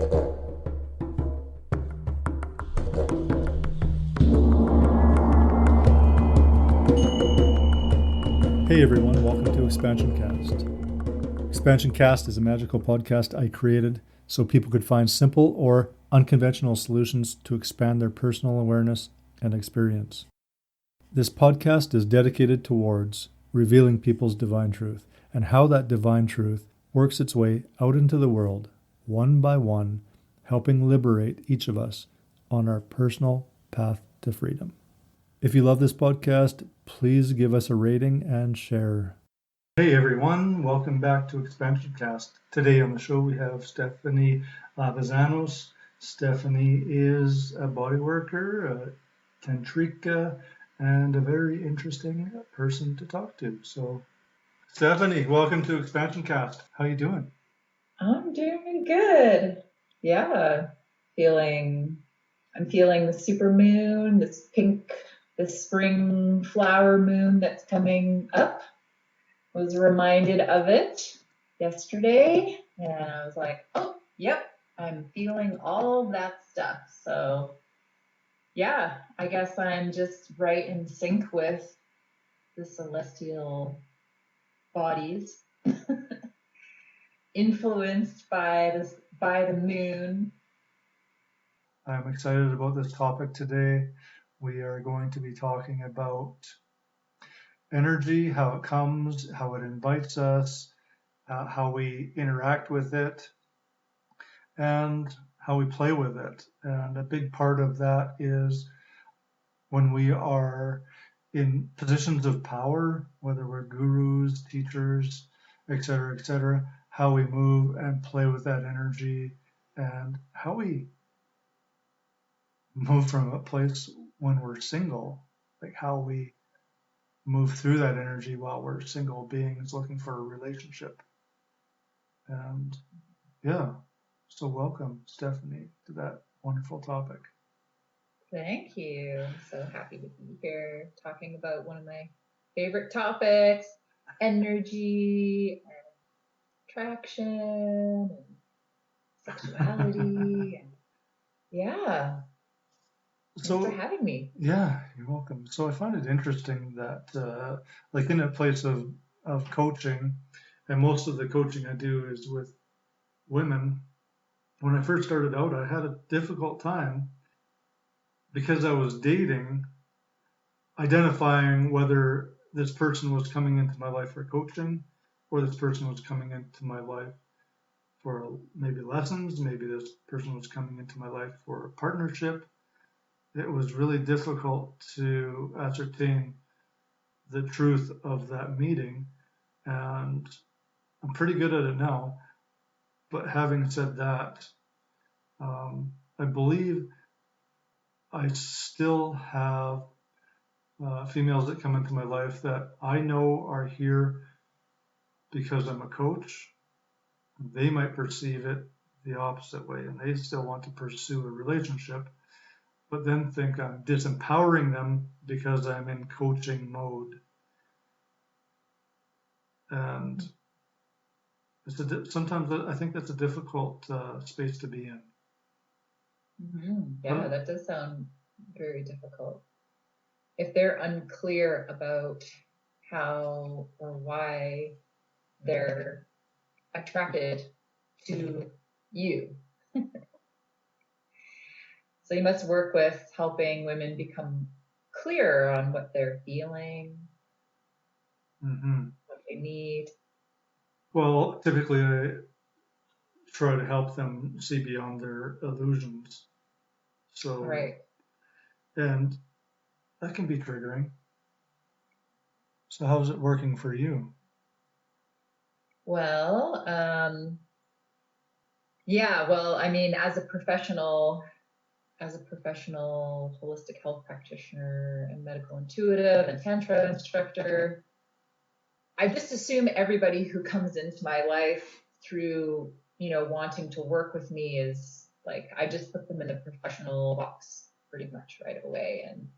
Hey everyone, welcome to Expansion Cast. Expansion Cast is a magical podcast I created so people could find simple or unconventional solutions to expand their personal awareness and experience. This podcast is dedicated towards revealing people's divine truth and how that divine truth works its way out into the world, one by one, helping liberate each of us on our personal path to freedom. If you love this podcast, please give us a rating and share. Hey everyone, welcome back to Expansion Cast. Today on the show we have Stephanie Lafazanos. Stephanie is a bodyworker, a tantrika, and a very interesting person to talk to. So, Stephanie, welcome to Expansion Cast. How you doing? I'm doing good. Yeah, I'm feeling the super moon, this spring flower moon that's coming up. Was reminded of it yesterday, and I was like, oh, yep, I'm feeling all that stuff. So, yeah, I guess I'm just right in sync with the celestial bodies, influenced by the moon. I'm excited about this topic today. We are going to be talking about energy, how it comes, how it invites us, how we interact with it, and how we play with it. And a big part of that is when we are in positions of power, whether we're gurus, teachers, etc., how we move and play with that energy, and how we move from a place when we're single, like how we move through that energy while we're single beings looking for a relationship. And yeah, so welcome, Stephanie, to that wonderful topic. Thank you. I'm so happy to be here talking about one of my favorite topics, energy and attraction and sexuality. And yeah. Thanks for having me. Yeah, you're welcome. So I find it interesting that, like in a place of coaching, and most of the coaching I do is with women. When I first started out, I had a difficult time because I was dating, identifying whether this person was coming into my life for coaching or this person was coming into my life for maybe lessons, maybe this person was coming into my life for a partnership. It was really difficult to ascertain the truth of that meeting, and I'm pretty good at it now. But having said that, I believe I still have females that come into my life that I know are here because I'm a coach. They might perceive it the opposite way, and they still want to pursue a relationship, but then think I'm disempowering them because I'm in coaching mode. And sometimes I think that's a difficult space to be in. Mm-hmm. Yeah, that does sound very difficult. If they're unclear about how or why they're attracted to you. So you must work with helping women become clear on what they're feeling, what they need. Well, typically I try to help them see beyond their illusions. So, right. And that can be triggering. So how's it working for you? Well, I mean, as a professional holistic health practitioner and medical intuitive and tantra instructor, I just assume everybody who comes into my life through, wanting to work with me is like, I just put them in the professional box pretty much right away. And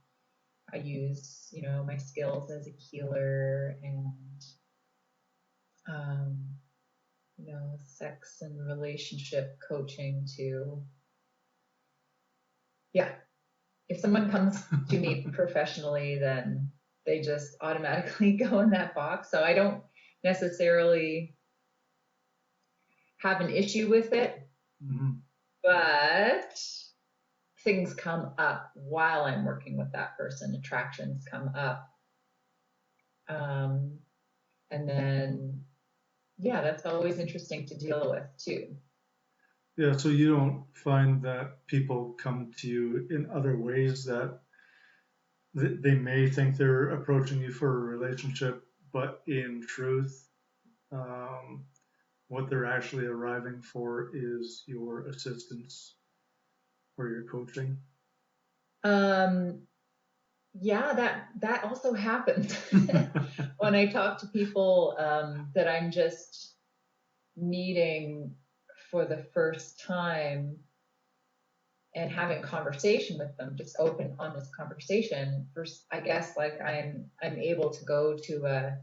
I use, my skills as a healer and sex and relationship coaching to, if someone comes to me professionally, then they just automatically go in that box. So I don't necessarily have an issue with it, but things come up while I'm working with that person. Attractions come up. And then, that's always interesting to deal with too. Yeah, so you don't find that people come to you in other ways that they may think they're approaching you for a relationship, but in truth, what they're actually arriving for is your assistance or your coaching? That also happens when I talk to people that I'm just meeting for the first time and having conversation with them, just open, honest conversation. First, I guess like I'm able to go to a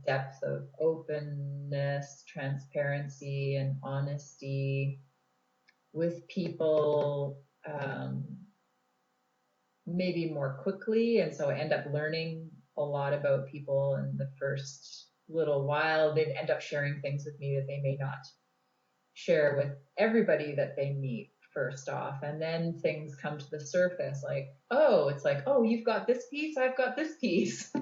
depth of openness, transparency, and honesty with people maybe more quickly. And so I end up learning a lot about people in the first little while. They end up sharing things with me that they may not share with everybody that they meet first off. And then things come to the surface like, oh, you've got this piece, I've got this piece.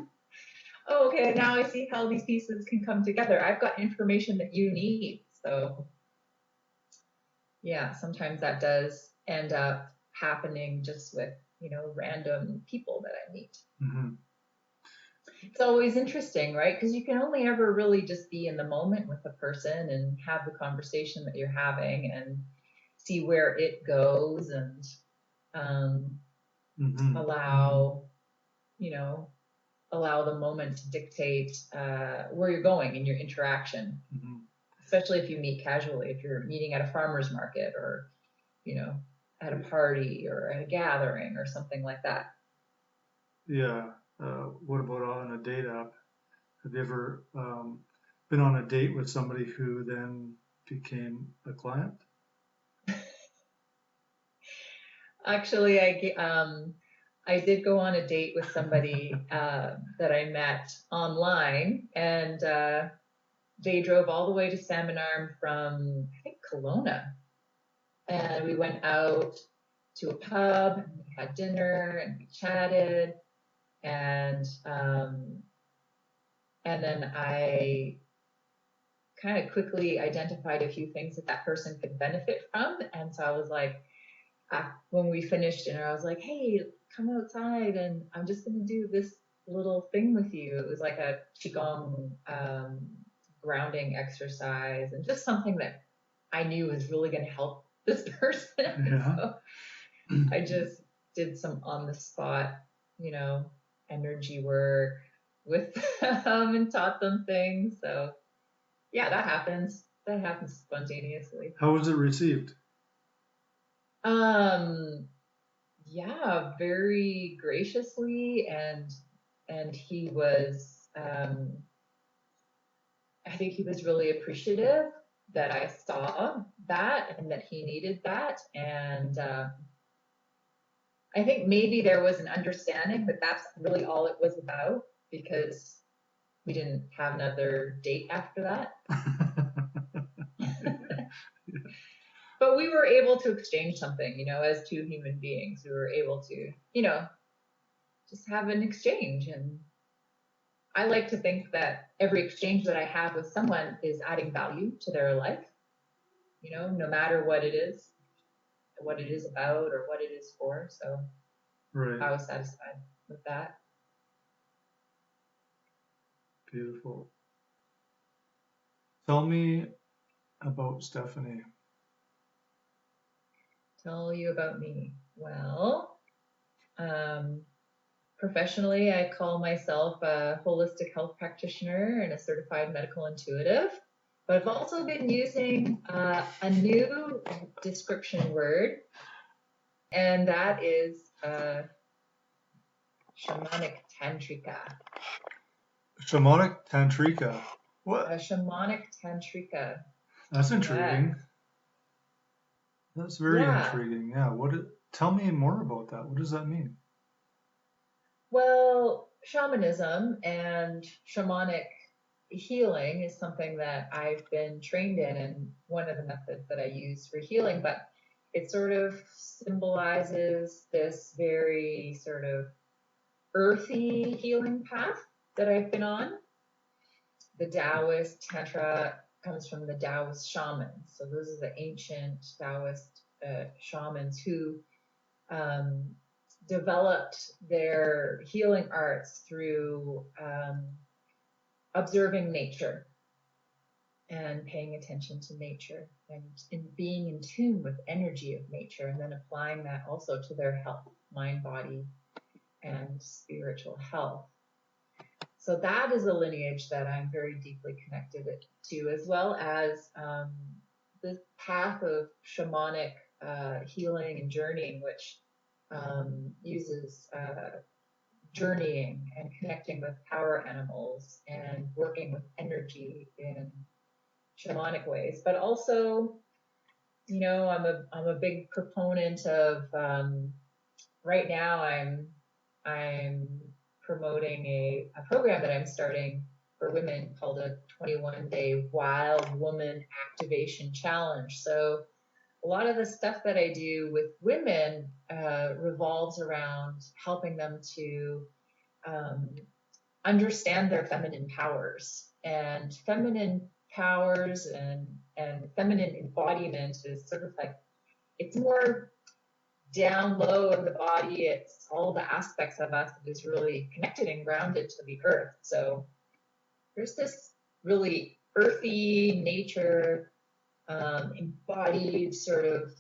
Oh, okay, now I see how these pieces can come together. I've got information that you need. So sometimes that does end up happening just with, random people that I meet. It's always interesting, right? Because you can only ever really just be in the moment with a person and have the conversation that you're having and see where it goes and allow the moment to dictate where you're going in your interaction, especially if you meet casually, if you're meeting at a farmer's market or, at a party or at a gathering or something like that. Yeah. What about on a date app? Have you ever been on a date with somebody who then became a client? Actually, I did go on a date with somebody that I met online, and they drove all the way to Salmon Arm from, I think, Kelowna. And we went out to a pub, and we had dinner, and we chatted, and then I kind of quickly identified a few things that person could benefit from. And so I was like, when we finished dinner, I was like, hey, come outside and I'm just going to do this little thing with you. It was like a Qigong grounding exercise and just something that I knew was really going to help this person. Yeah. So I just did some on the spot, energy work with them and taught them things. So that happens. That happens spontaneously. How was it received? Very graciously, and he was, I think he was really appreciative that I saw that and that he needed that. And I think maybe there was an understanding that that's really all it was about, because we didn't have another date after that. But we were able to exchange something, as two human beings. We were able to, just have an exchange. And I like to think that every exchange that I have with someone is adding value to their life, no matter what it is about or what it is for. So right. I was satisfied with that. Beautiful. Tell me about Stephanie. Tell you about me. Well, professionally, I call myself a holistic health practitioner and a certified medical intuitive. But I've also been using a new description word, and that is shamanic tantrika. Shamanic tantrika. What? A shamanic tantrika. That's Yeah. intriguing. That's very Yeah. intriguing. Yeah. Tell me more about that. What does that mean? Well, shamanism and shamanic healing is something that I've been trained in, and one of the methods that I use for healing, but it sort of symbolizes this very sort of earthy healing path that I've been on. The Taoist Tantra comes from the Taoist shamans. So those are the ancient Taoist shamans who um, developed their healing arts through observing nature and paying attention to nature and in being in tune with energy of nature, and then applying that also to their health, mind, body, and spiritual health. So that is a lineage that I'm very deeply connected to, as well as the path of shamanic healing and journeying, which uses journeying and connecting with power animals and working with energy in shamanic ways. But also, I'm a big proponent of right now I'm promoting a program that I'm starting for women called a 21-day Wild Woman Activation Challenge. So a lot of the stuff that I do with women revolves around helping them to understand their feminine powers. And feminine powers and feminine embodiment is sort of like, it's more down low in the body. It's all the aspects of us that is really connected and grounded to the earth. So there's this really earthy nature, embodied sort of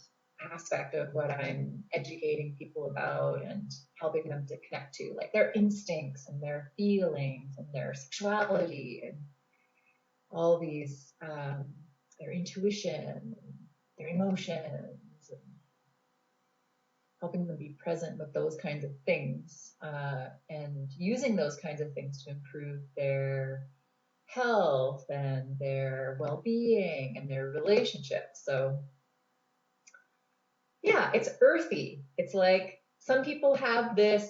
aspect of what I'm educating people about and helping them to connect to, like their instincts and their feelings and their sexuality and all these, their intuition, their emotions, and helping them be present with those kinds of things, and using those kinds of things to improve their health and their well-being and their relationships. So yeah, it's earthy. It's like some people have this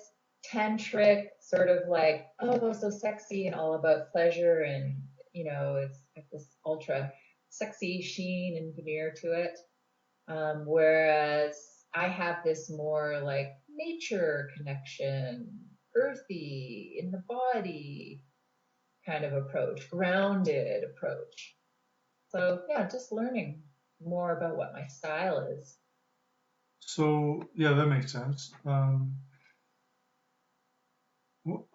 tantric sort of like, oh, so sexy and all about pleasure, and it's got this ultra sexy sheen and veneer to it. Whereas I have this more like nature connection, earthy in the body kind of approach, grounded approach. So yeah, just learning more about what my style is. So yeah, that makes sense.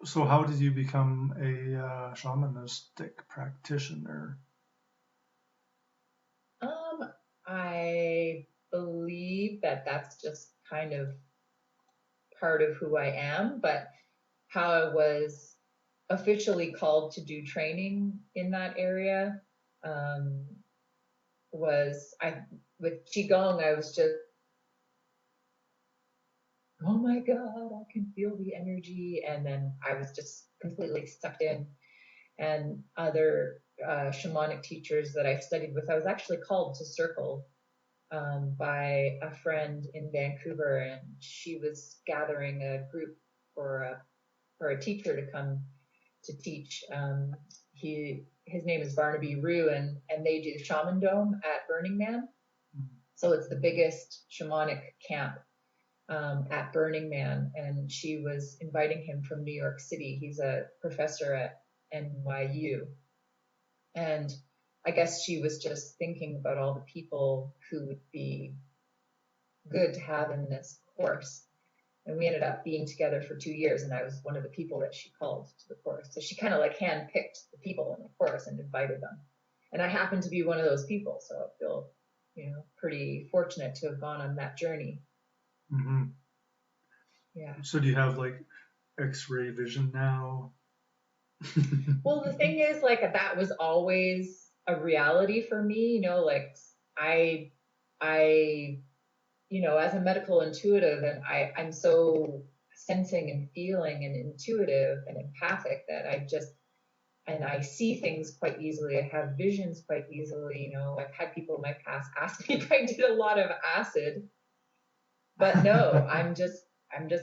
So how did you become a shamanistic practitioner? I believe that that's just kind of part of who I am, but how I was officially called to do training in that area um, was with qigong. I was just, oh my god, I can feel the energy, and then I was just completely sucked in. And other shamanic teachers that I studied with, I was actually called to circle by a friend in Vancouver, and she was gathering a group for a teacher to come to teach. His name is Barnaby Rue, and they do Shaman Dome at Burning Man. So it's the biggest shamanic camp at Burning Man, and she was inviting him from New York City. He's a professor at NYU, and I guess she was just thinking about all the people who would be good to have in this course. And we ended up being together for 2 years, and I was one of the people that she called to the course. So she kind of like handpicked the people in the course and invited them. And I happened to be one of those people, so I feel, pretty fortunate to have gone on that journey. Mm-hmm. Yeah. So do you have like X-ray vision now? Well, the thing is, like, that was always a reality for me, like I, I, as a medical intuitive, and I'm so sensing and feeling and intuitive and empathic that and I see things quite easily. I have visions quite easily. You know, I've had people in my past ask me if I did a lot of acid, but no, I'm just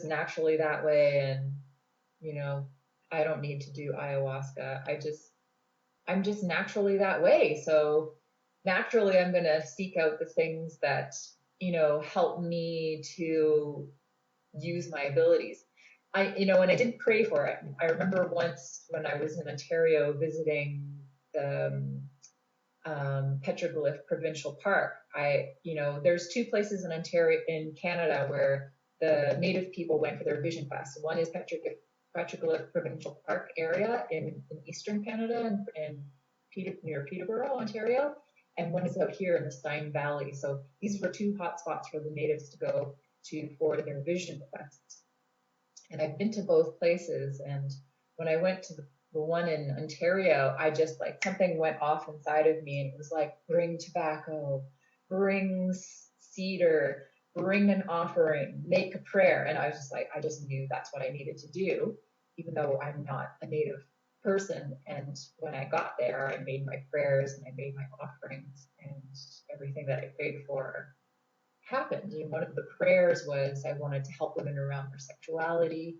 naturally that way, and you know, I don't need to do ayahuasca. I'm just naturally that way. So naturally, I'm going to seek out the things that, you know, help me to use my abilities. You know, and I didn't pray for it. I remember once when I was in Ontario visiting the Petroglyph Provincial Park. You know, there's two places in Ontario, in Canada, where the Native people went for their vision quest. One is Petroglyph Provincial Park area in eastern Canada and near Peterborough, Ontario, and one is out here in the Stein Valley. So these were two hot spots for the natives to go to for their vision quests. And I've been to both places, and when I went to the one in Ontario, I just like something went off inside of me, and it was like, bring tobacco, bring cedar, bring an offering, make a prayer. And I was just like, I just knew that's what I needed to do, even though I'm not a native person. And when I got there, I made my prayers and I made my offerings, and everything that I prayed for happened. And one of the prayers was I wanted to help women around their sexuality.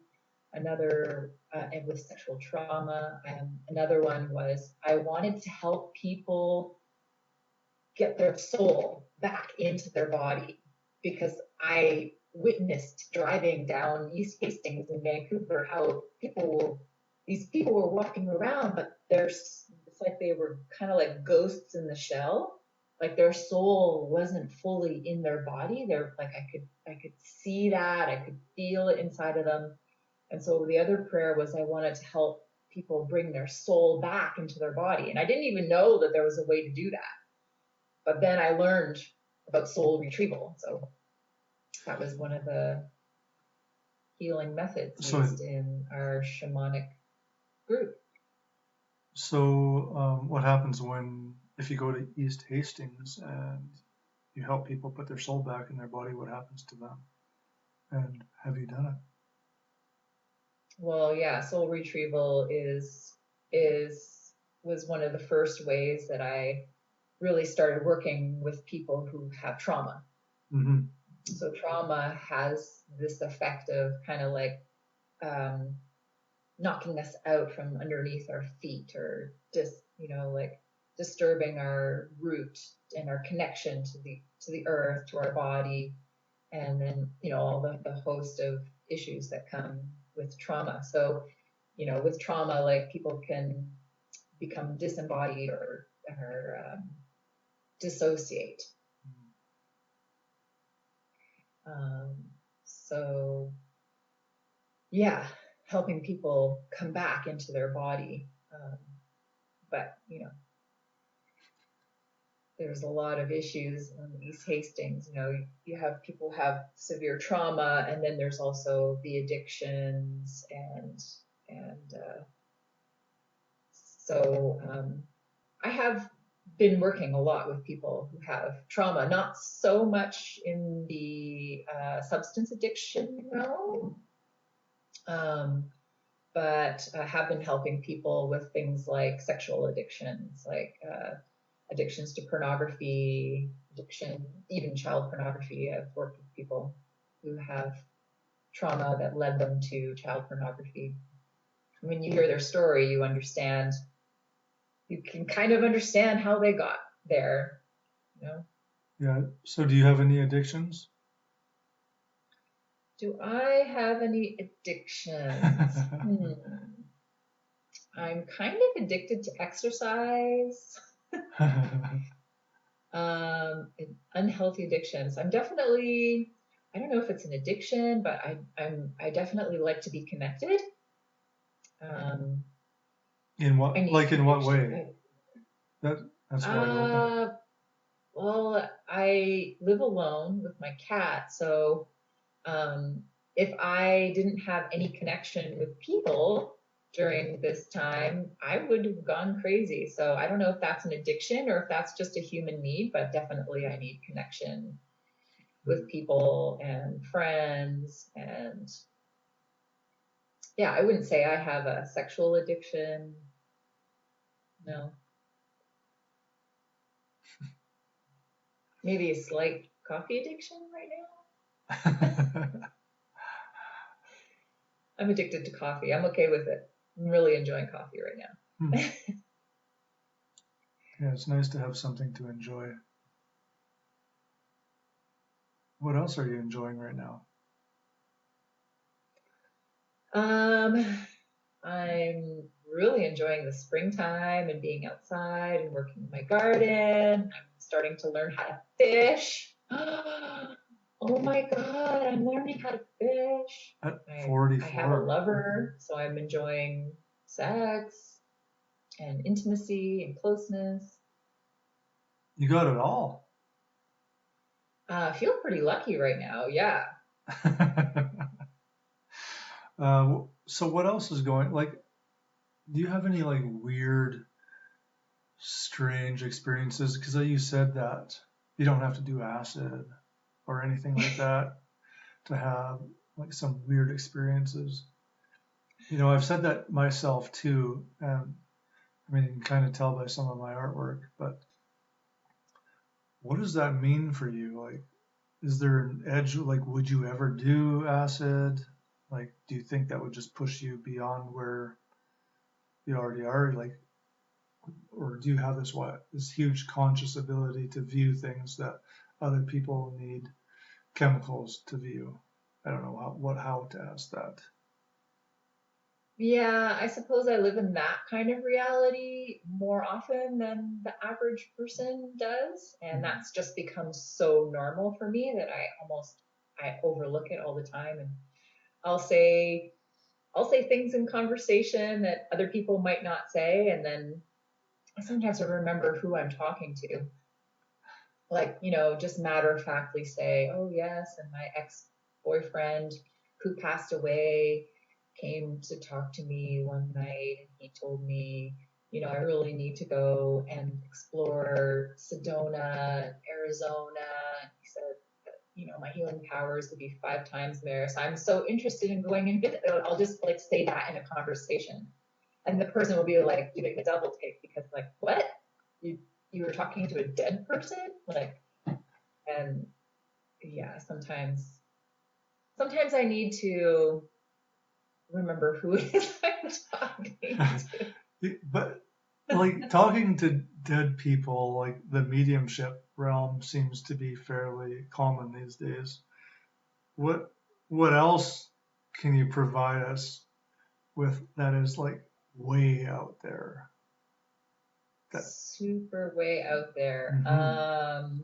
Another, and with sexual trauma. Another one was I wanted to help people get their soul back into their body, because I witnessed driving down East Hastings in Vancouver how these people were walking around, but it's like they were kind of like ghosts in the shell. Like their soul wasn't fully in their body. They're like, I could see that, I could feel it inside of them. And so the other prayer was I wanted to help people bring their soul back into their body. And I didn't even know that there was a way to do that. But then I learned about soul retrieval. So that was one of the healing methods used in our shamanic group. So what happens if you go to East Hastings and you help people put their soul back in their body? What happens to them? And have you done it? Well, yeah, soul retrieval was one of the first ways that I really started working with people who have trauma. Mm-hmm. So trauma has this effect of kind of like knocking us out from underneath our feet, or just, you know, like disturbing our root and our connection to the earth, to our body, and then, you know, all the host of issues that come with trauma. So, you know, with trauma, like people can become disembodied or dissociate. So, yeah, helping people come back into their body. But, you know, there's a lot of issues in East Hastings. You know, you have people have severe trauma, and then there's also the addictions, and so I have been working a lot with people who have trauma, not so much in the substance addiction realm, but I have been helping people with things like sexual addictions, like addictions to pornography, even child pornography. I've worked with people who have trauma that led them to child pornography. When you hear their story, you can kind of understand how they got there, you know? Yeah. So do you have any addictions? Do I have any addictions? I'm kind of addicted to exercise. Unhealthy addictions. I'm definitely, I don't know if it's an addiction, but I definitely like to be connected. In what way? That's why. Well, I live alone with my cat, so if I didn't have any connection with people during this time, I would have gone crazy. So I don't know if that's an addiction or if that's just a human need, but definitely I need connection with people and friends. And yeah, I wouldn't say I have a sexual addiction. No, maybe a slight coffee addiction right now. I'm addicted to coffee. I'm okay with it. I'm really enjoying coffee right now. Yeah, it's nice to have something to enjoy. What else are you enjoying right now? I'm really enjoying the springtime and being outside and working in my garden. I'm starting to learn how to fish. Oh my God, I'm learning how to fish. At I have a 44, lover, so I'm enjoying sex and intimacy and closeness. you got it all. I feel pretty lucky right now, yeah. So what else is going, like, do you have any like weird, strange experiences? Because you said that you don't have to do acid or anything like that to have like some weird experiences. I've said that myself too, and I mean, you can kind of tell by some of my artwork, but what does that mean for you? Like, is there an edge? Like, would you ever do acid? Like, do you think that would just push you beyond where you already are? Like, or do you have this huge conscious ability to view things that other people need chemicals to view? I don't know how to ask that. Yeah, I suppose I live in that kind of reality more often than the average person does, and Mhm. that's just become so normal for me that I overlook it all the time, and I'll say I'll say things in conversation that other people might not say, and then I sometimes don't remember who I'm talking to. Like, just matter of factly say, oh yes, and my ex-boyfriend who passed away came to talk to me one night and he told me, I really need to go and explore Sedona, Arizona. He said that, my healing powers would be 5 times there. So I'm so interested in going and visit. I'll just like say that in a conversation. And the person will be like doing a double take because like, what? You you were talking to a dead person? Like, and yeah, sometimes I need to remember who it is I'm talking to. But like talking to dead people, like the mediumship realm seems to be fairly common these days. What what else can you provide us with that is like way out there? That Super way out there. hmm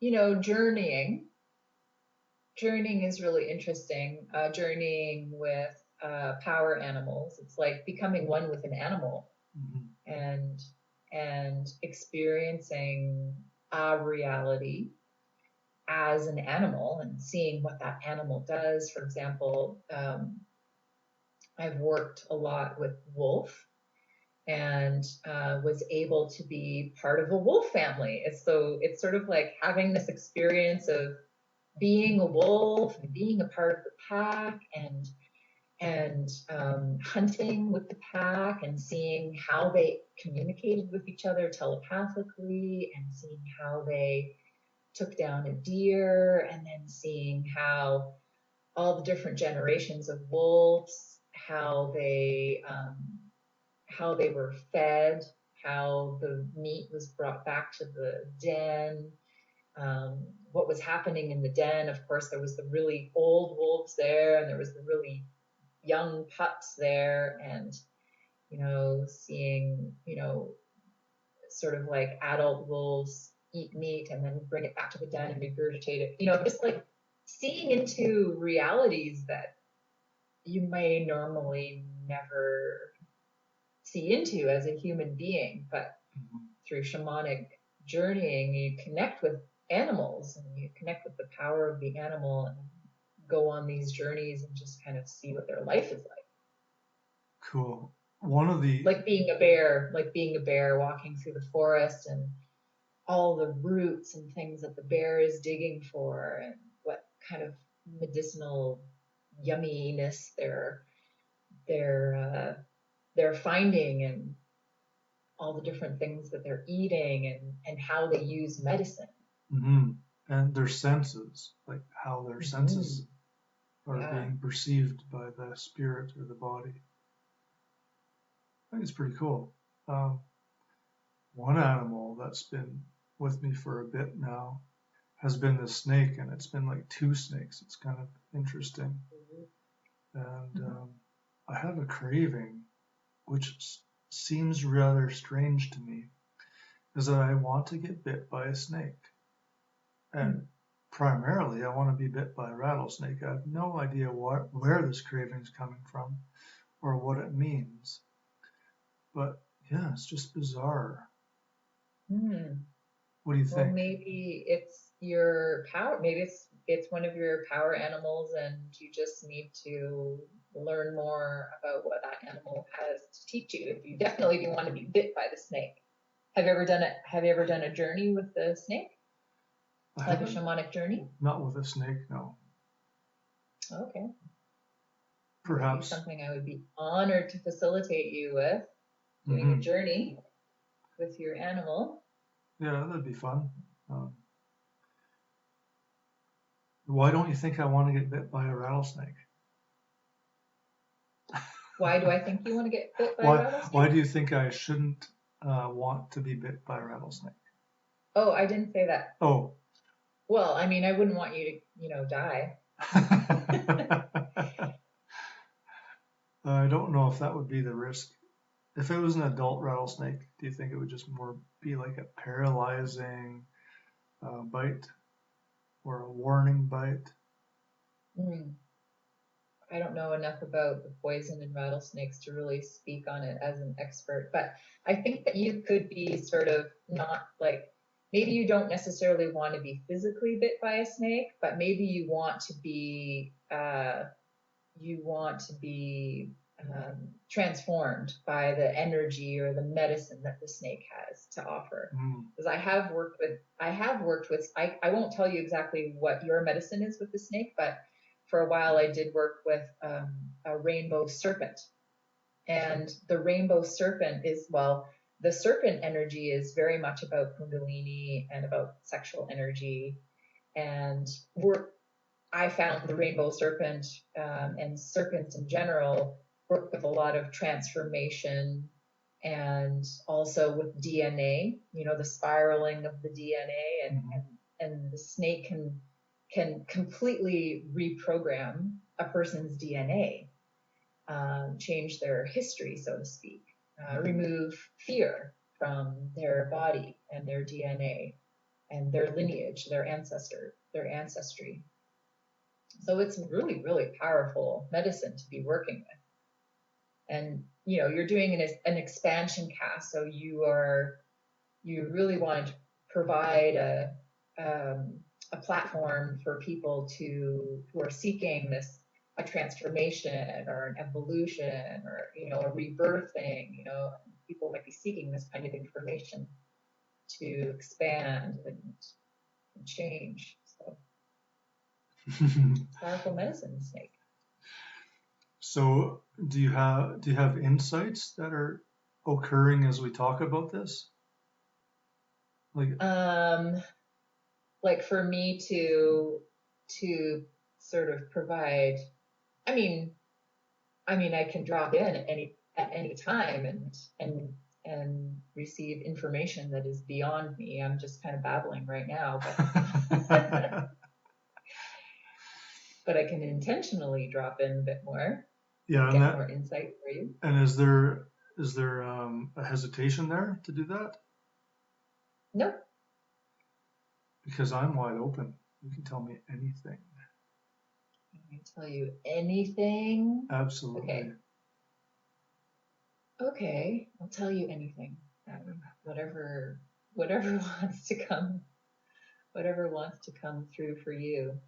Well, journeying. Journeying is really interesting. Journeying with power animals. It's like becoming one with an animal hmm and experiencing a reality as an animal and seeing what that animal does. For example, I've worked a lot with wolf and was able to be part of a wolf family. It's sort of like having this experience of being a wolf and being a part of the pack and hunting with the pack and seeing how they communicated with each other telepathically and seeing how they took down a deer and then seeing how all the different generations of wolves, how they were fed, how the meat was brought back to the den, what was happening in the den. Of course, there was the really old wolves there, and there was the really young pups there, and seeing sort of like adult wolves eat meat and then bring it back to the den and regurgitate it. Just like seeing into realities that you may normally never see into as a human being, but through shamanic journeying, you connect with animals and you connect with the power of the animal and go on these journeys and just kind of see what their life is like. Cool. One of the Like being a bear walking through the forest and all the roots and things that the bear is digging for and what kind of medicinal yumminess they're they're finding, and all the different things that they're eating, and how they use medicine. Mm-hmm. And their senses, like how their senses are being perceived by the spirit or the body. I think it's pretty cool. One animal that's been with me for a bit now has been the snake, and it's been like 2 snakes. It's kind of interesting. And I have a craving, which seems rather strange to me, is that I want to get bit by a snake. And primarily, I want to be bit by a rattlesnake. I have no idea where this craving is coming from or what it means. But yeah, it's just bizarre. What do you think? Well, maybe it's your power. Maybe it's one of your power animals, and you just need to learn more about what that animal has to teach you. If you definitely do want to be bit by the snake. Have you ever done it? Have you ever done a journey with the snake? Like a shamanic journey? Not with a snake, no. Okay. Perhaps something I would be honored to facilitate you with, doing a journey with your animal. Yeah, that'd be fun. Why don't you think I want to get bit by a rattlesnake? Why do I think you want to get bit by a rattlesnake? Why do you think I shouldn't want to be bit by a rattlesnake? Oh, I didn't say that. Oh. Well, I mean, I wouldn't want you to, die. I don't know if that would be the risk. If it was an adult rattlesnake, do you think it would just more be like a paralyzing bite or a warning bite? I don't know enough about the poison in rattlesnakes to really speak on it as an expert, but I think that you could be sort of not like, maybe you don't necessarily want to be physically bit by a snake, but maybe you want to be transformed by the energy or the medicine that the snake has to offer. Because I have worked with, I won't tell you exactly what your medicine is with the snake, but for a while I did work with a rainbow serpent. And the rainbow serpent the serpent energy is very much about Kundalini and about sexual energy. And I found the rainbow serpent and serpents in general work with a lot of transformation, and also with DNA, the spiraling of the DNA, and the snake can completely reprogram a person's DNA, change their history, so to speak, remove fear from their body and their DNA and their lineage, their ancestry. So it's really, really powerful medicine to be working with. And, you're doing an expansion cast. So you really want to provide a platform for people who are seeking a transformation or an evolution or, a rebirthing, people might be seeking this kind of information to expand and change. So powerful medicine, snake. So do you have insights that are occurring as we talk about this? Like for me to sort of provide, I mean I can drop in at any time and receive information that is beyond me. I'm just kind of babbling right now, but but I can intentionally drop in a bit more. Yeah, get more insight for you. And is there a hesitation there to do that? No. Because I'm wide open. You can tell me anything. I can tell you anything? Absolutely. Okay. I'll tell you anything. Whatever wants to come through for you.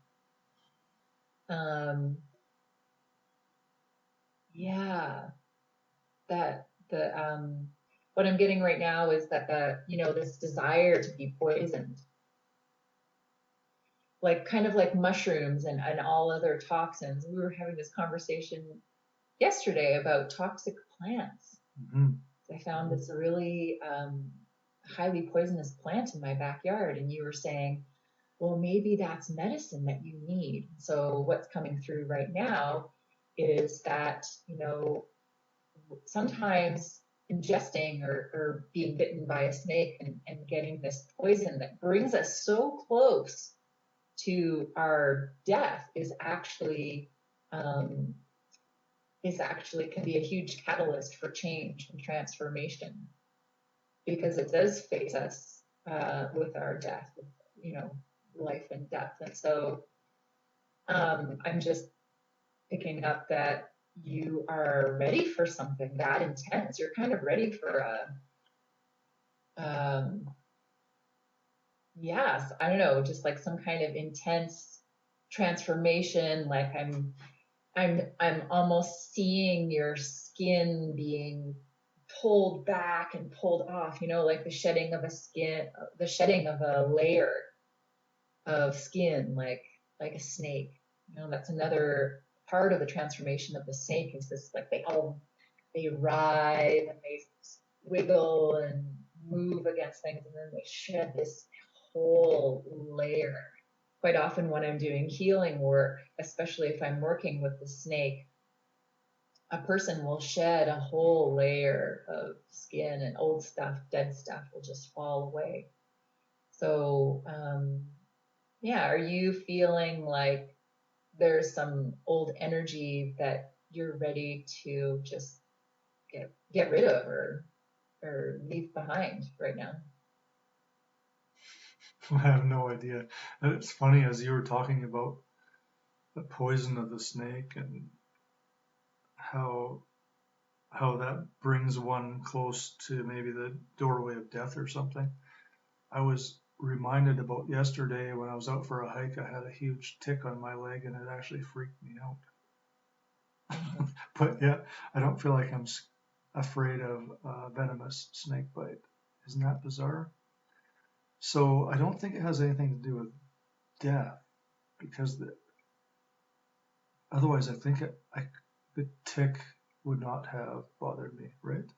Yeah. That what I'm getting right now is that this desire to be poisoned, like kind of like mushrooms and all other toxins. We were having this conversation yesterday about toxic plants. Mm-hmm. I found this really highly poisonous plant in my backyard, and you were saying, well, maybe that's medicine that you need. So what's coming through right now is that, sometimes ingesting or being bitten by a snake and getting this poison that brings us so close to our death um, is actually can be a huge catalyst for change and transformation, because it does face us with our death, you know, life and death. And so I'm just picking up that you are ready for something that intense. You're kind of ready for yes, I don't know, just like some kind of intense transformation. Like I'm almost seeing your skin being pulled back and pulled off, like the shedding of a layer of skin, like a snake. That's another part of the transformation of the snake, is this, like, they writhe and they wiggle and move against things, and then they shed this whole layer. Quite often when I'm doing healing work, especially if I'm working with the snake, a person will shed a whole layer of skin, and old stuff, dead stuff will just fall away. So, yeah, are you feeling like there's some old energy that you're ready to just get rid of or leave behind right now? I have no idea. And it's funny, as you were talking about the poison of the snake and how that brings one close to maybe the doorway of death or something. I was reminded about yesterday when I was out for a hike. I had a huge tick on my leg, and it actually freaked me out. But yeah, I don't feel like I'm afraid of venomous snake bite. Isn't that bizarre? So I don't think it has anything to do with death, because otherwise I think the tick would not have bothered me, right?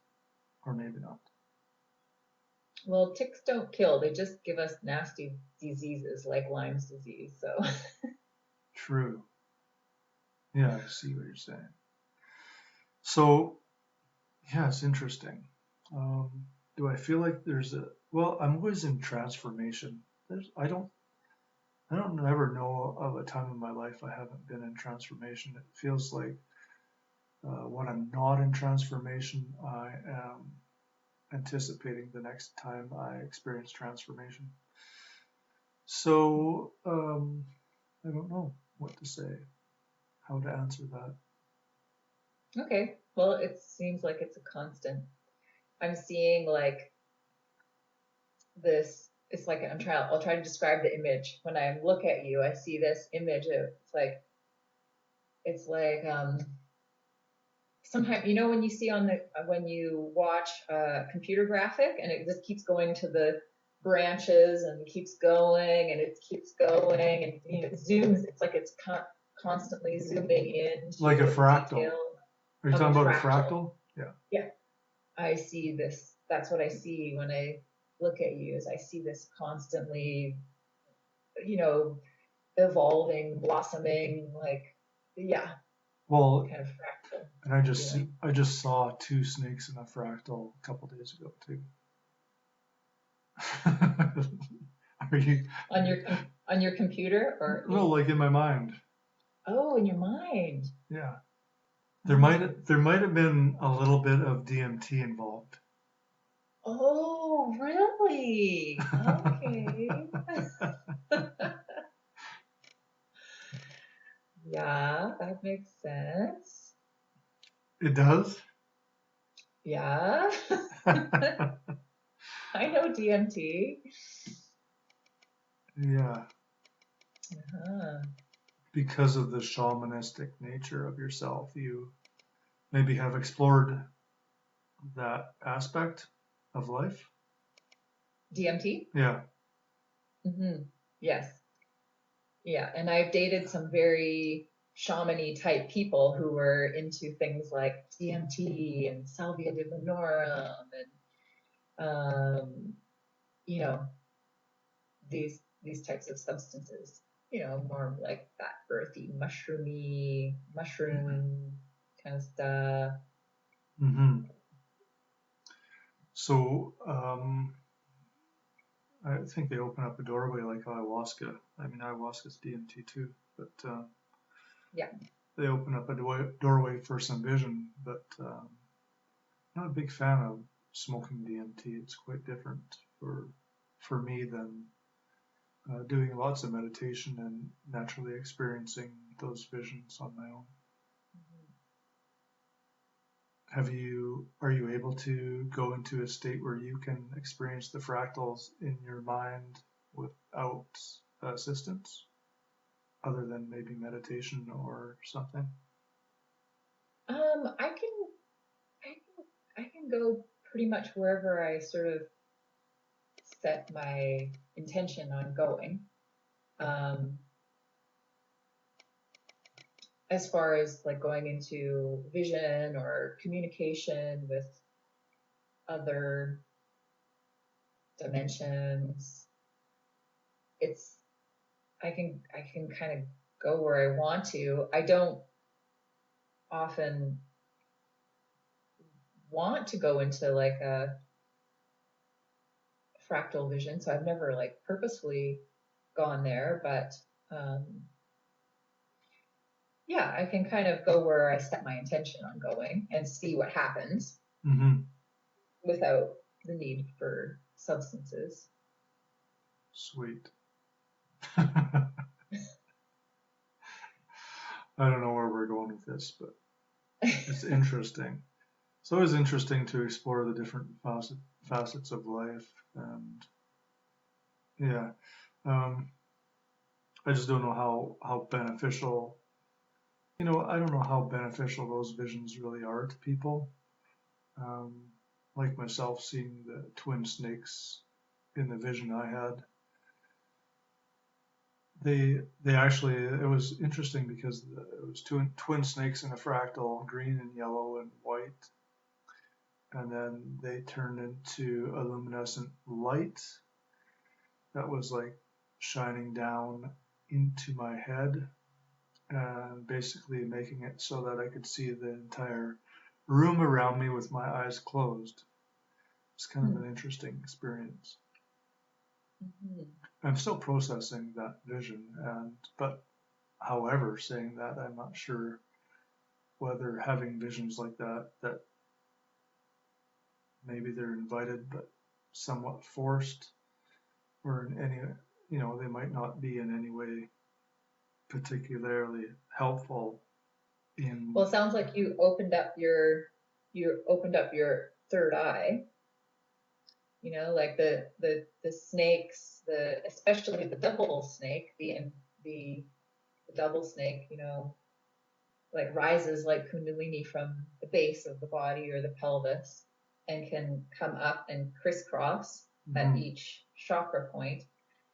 Or maybe not. Well, ticks don't kill. They just give us nasty diseases like Lyme's disease. So, True. Yeah, I see what you're saying. So yeah, it's interesting. Do I feel like well, I'm always in transformation. I don't ever know of a time in my life I haven't been in transformation. It feels like when I'm not in transformation, I am anticipating the next time I experience transformation. So I don't know what to say, how to answer that. okay. Well, it seems like it's a constant. I'm seeing like this. It's like I'll try to describe the image. When I look at you, I see this image of, it's like sometimes, when you see when you watch a computer graphic and it just keeps going to the branches and keeps going and it keeps going, and it zooms. It's like it's constantly zooming in Like a fractal. Are you talking about a fractal? Yeah. Yeah. I see this. That's what I see when I look at you, is I see this constantly, evolving, blossoming, like, yeah, Well, kind of fractal. and I just saw two snakes in a fractal a couple days ago too. Are you on your computer, or no, like in my mind? Oh, in your mind. Yeah. There might have been a little bit of DMT involved. Oh, really? Okay. Yeah, that makes sense. It does? Yeah. I know DMT. Yeah. Uh-huh. Because of the shamanistic nature of yourself, you maybe have explored that aspect of life. DMT? Yeah. Mm-hmm. Yes. Yeah, and I've dated some very shamany type people who were into things like DMT and salvia divinorum and you know, these types of substances, you know, more like that earthy, mushroom kind of stuff. Mm-hmm. So I think they open up a doorway like ayahuasca. I mean, ayahuasca is DMT too, but Yeah. they open up a doorway for some vision. But not a big fan of smoking DMT. It's quite different for me than doing lots of meditation and naturally experiencing those visions on my own. Are you able to go into a state where you can experience the fractals in your mind without assistance, other than maybe meditation or something? I can go pretty much wherever I sort of set my intention on going. As far as like going into vision or communication with other dimensions, I can kind of go where I want to. I don't often want to go into like a fractal vision, so I've never like purposefully gone there, but yeah, I can kind of go where I set my intention on going and see what happens without the need for substances. Sweet. I don't know where we're going with this, but it's interesting. It's always interesting to explore the different facets of life, and yeah, I just don't know how beneficial. I don't know how beneficial those visions really are to people. Like myself, seeing the twin snakes in the vision I had, they actually, it was interesting because it was twin snakes in a fractal, green and yellow and white, and then they turned into a luminescent light that was like shining down into my head and basically making it so that I could see the entire room around me with my eyes closed. It's kind of an interesting experience. I'm still processing that vision, but however, saying that, I'm not sure whether having visions like that maybe they're invited but somewhat forced, or in any, they might not be in any way particularly helpful in. Well, it sounds like you opened up your third eye. You know, like the snakes, especially the double snake, the double snake, you know, like rises like Kundalini from the base of the body or the pelvis and can come up and crisscross at each chakra point.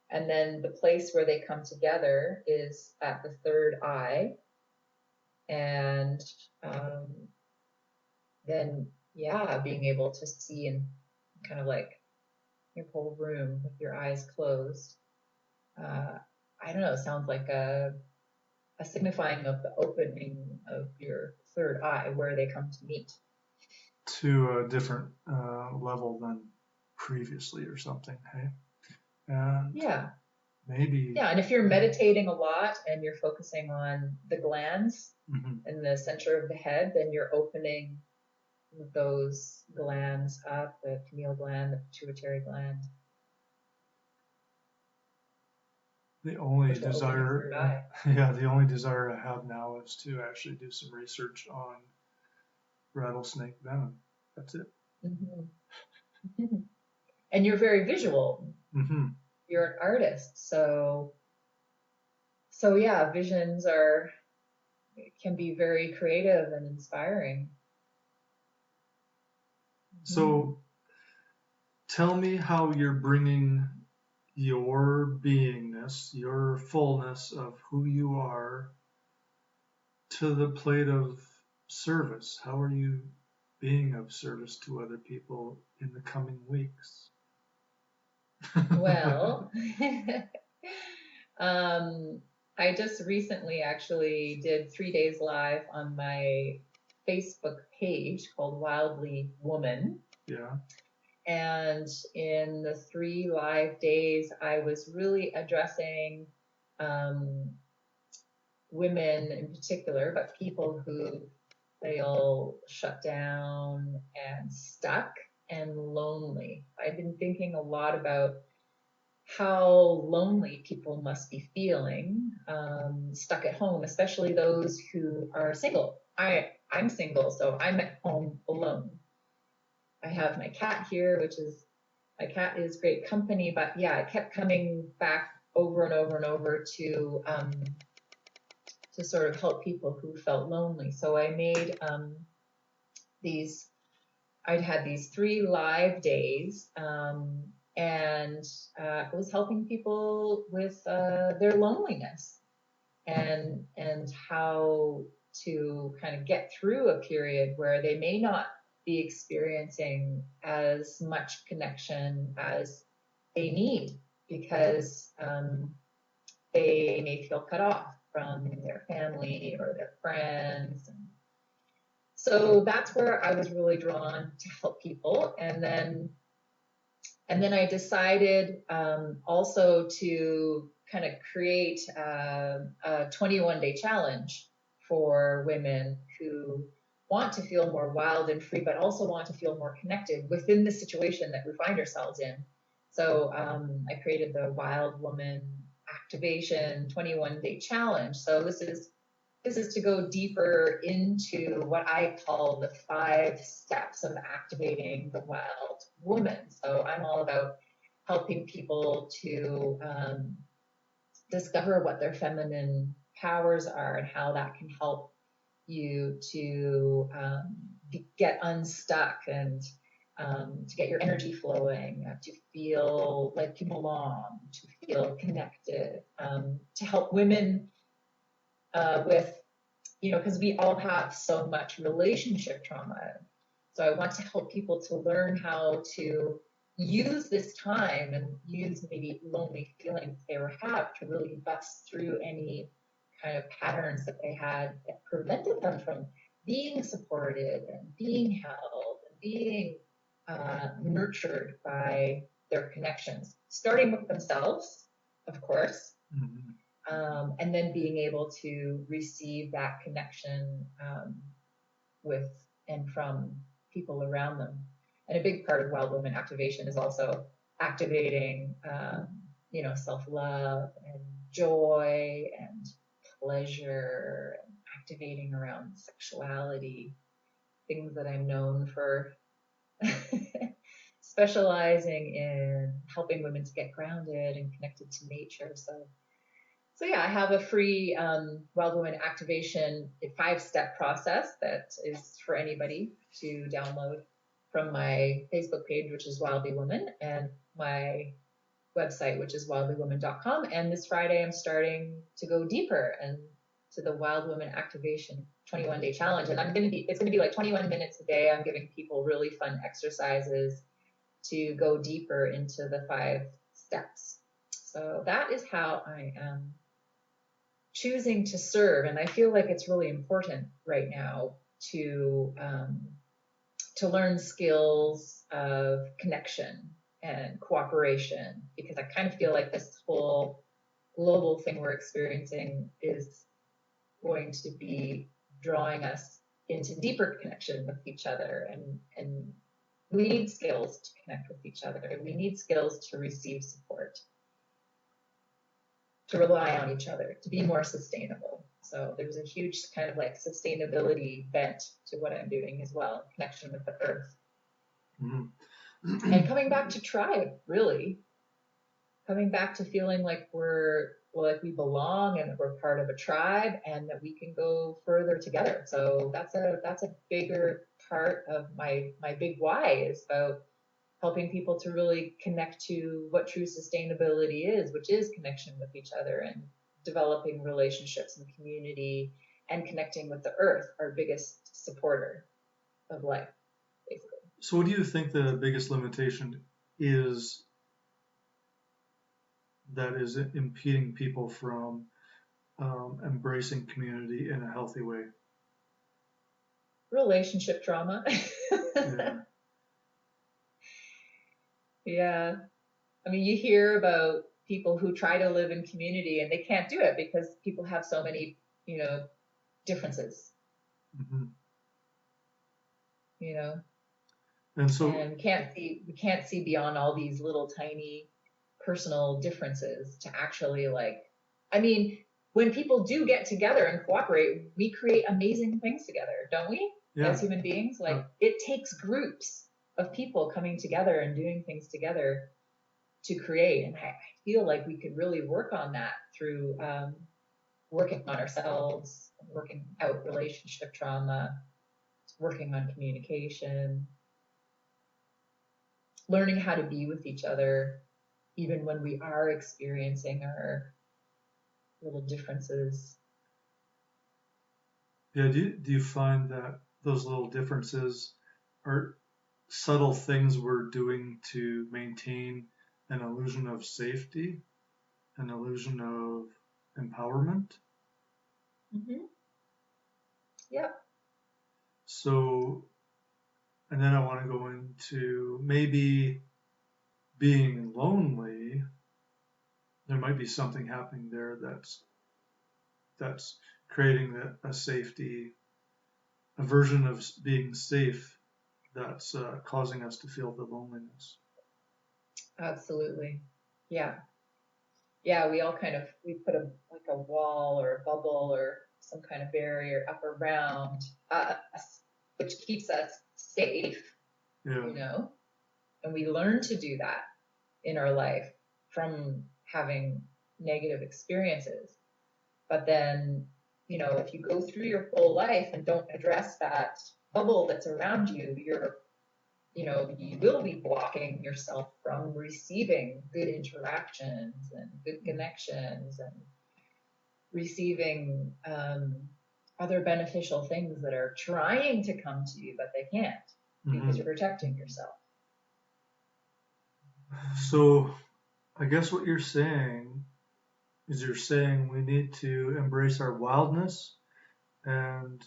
And then the place where they come together is at the third eye. And then, yeah, being able to see and kind of like your whole room with your eyes closed. I don't know, it sounds like a signifying of the opening of your third eye where they come to meet. To a different level than previously or something, hey? And yeah. Maybe. Yeah, and if you're meditating a lot and you're focusing on the glands in the center of the head, then you're opening those glands up, the pineal gland, the pituitary gland. The only desire, the only desire I have now is to actually do some research on rattlesnake venom. That's it. And you're very visual. You're an artist, so yeah, visions can be very creative and inspiring. So, tell me how you're bringing your beingness, your fullness of who you are, to the plate of service. How are you being of service to other people in the coming weeks? Well, I just recently actually did 3 days live on my Facebook page called Wildly Woman. Yeah. And in the 3 live days, I was really addressing women in particular, but people who feel shut down and stuck and lonely. I've been thinking a lot about how lonely people must be feeling, stuck at home, especially those who are single. I'm single, so I'm at home alone. I have my cat here, my cat is great company, but yeah, I kept coming back over and over and over to sort of help people who felt lonely. So I made I'd had these 3 live days, and I was helping people with their loneliness and how to kind of get through a period where they may not be experiencing as much connection as they need because they may feel cut off from their family or their friends. So that's where I was really drawn to help people. And then I decided also to kind of create a 21-day challenge for women who want to feel more wild and free, but also want to feel more connected within the situation that we find ourselves in. So I created the Wild Woman Activation 21-day challenge. So this is to go deeper into what I call the 5 steps of activating the wild woman. So I'm all about helping people to discover what their feminine powers are and how that can help you to get unstuck and to get your energy flowing, to feel like you belong, to feel connected, to help women with, because we all have so much relationship trauma. So I want to help people to learn how to use this time and use maybe lonely feelings they have to really bust through any kind of patterns that they had that prevented them from being supported and being held and being nurtured by their connections, starting with themselves, of course. Mm-hmm. And then being able to receive that connection with and from people around them. And a big part of Wild Woman Activation is also activating, self-love and joy and pleasure, and activating around sexuality, things that I'm known for specializing in helping women to get grounded and connected to nature. So yeah, I have a free Wild Woman Activation 5-step process that is for anybody to download from my Facebook page, which is Wildly Woman, and my website, which is wildlywoman.com. And this Friday, I'm starting to go deeper and to the Wild Woman Activation 21-day challenge. And it's going to be like 21 minutes a day. I'm giving people really fun exercises to go deeper into the 5 steps. So that is how I am choosing to serve. And I feel like it's really important right now to learn skills of connection and cooperation, because I kind of feel like this whole global thing we're experiencing is going to be drawing us into deeper connection with each other. And we need skills to connect with each other. We need skills to receive support, to rely on each other, to be more sustainable. So there's a huge kind of like sustainability bent to what I'm doing as well, connection with the earth. Mm-hmm. And coming back to tribe, really. Coming back to feeling like we belong and that we're part of a tribe and that we can go further together. So that's a bigger part of my big why, is about helping people to really connect to what true sustainability is, which is connection with each other and developing relationships and community and connecting with the earth, our biggest supporter of life, basically. So what do you think the biggest limitation is that is impeding people from embracing community in a healthy way? Relationship trauma. Yeah. Yeah. I mean, you hear about people who try to live in community and they can't do it because people have so many, differences, Hmm. you know, And so, and we can't see beyond all these little tiny personal differences to actually I mean, when people do get together and cooperate, we create amazing things together, don't we? yeah, As human beings, it takes groups of people coming together and doing things together to create. And I feel like we could really work on that through working on ourselves, working out relationship trauma, working on communication, learning how to be with each other, even when we are experiencing our little differences. yeah, do you find that those little differences are subtle things we're doing to maintain an illusion of safety, an illusion of empowerment? Mm-hmm. Yep. So, and then I want to go into maybe being lonely. There might be something happening there that's creating a safety, a version of being safe that's causing us to feel the loneliness. Absolutely. Yeah. Yeah, we all we put a wall or a bubble or some kind of barrier up around us, which keeps us safe, Yeah. and we learn to do that in our life from having negative experiences. But then, if you go through your whole life and don't address that bubble that's around you, you will be blocking yourself from receiving good interactions and good connections and receiving other beneficial things that are trying to come to you, but they can't because you're protecting yourself. So I guess what you're saying is you're saying we need to embrace our wildness and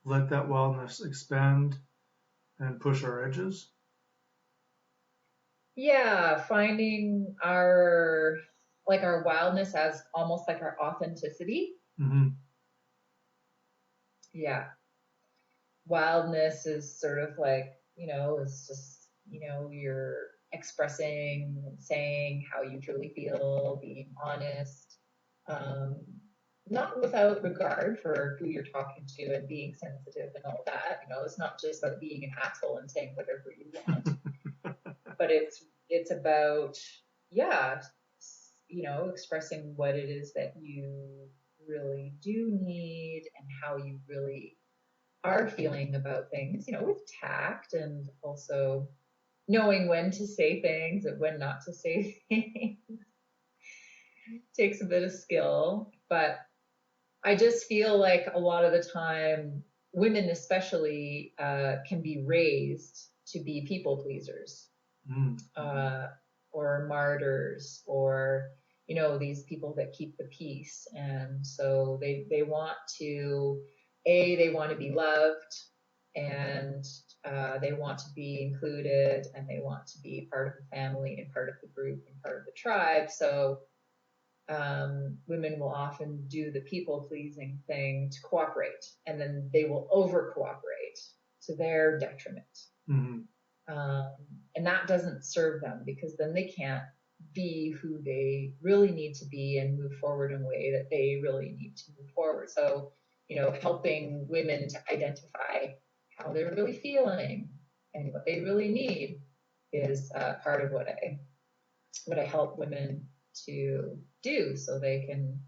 let that wildness expand and push our edges. Yeah, finding our wildness as almost like our authenticity. Mm-hmm. Yeah. Wildness is sort of it's just, you're expressing and saying how you truly feel, being honest, um, not without regard for who you're talking to and being sensitive and all that. It's not just about being an asshole and saying whatever you want, but it's about, yeah, expressing what it is that you really do need and how you really are feeling about things, with tact and also knowing when to say things and when not to say things. Takes a bit of skill, but I just feel like a lot of the time, women especially can be raised to be people pleasers, or martyrs, or these people that keep the peace, and so they want to they want to be loved, and they want to be included, and they want to be part of the family and part of the group and part of the tribe. So women will often do the people pleasing thing to cooperate, and then they will over cooperate to their detriment. Mm-hmm. And that doesn't serve them, because then they can't be who they really need to be and move forward in a way that they really need to move forward. So, helping women to identify how they're really feeling and what they really need is part of what I help women to do so they can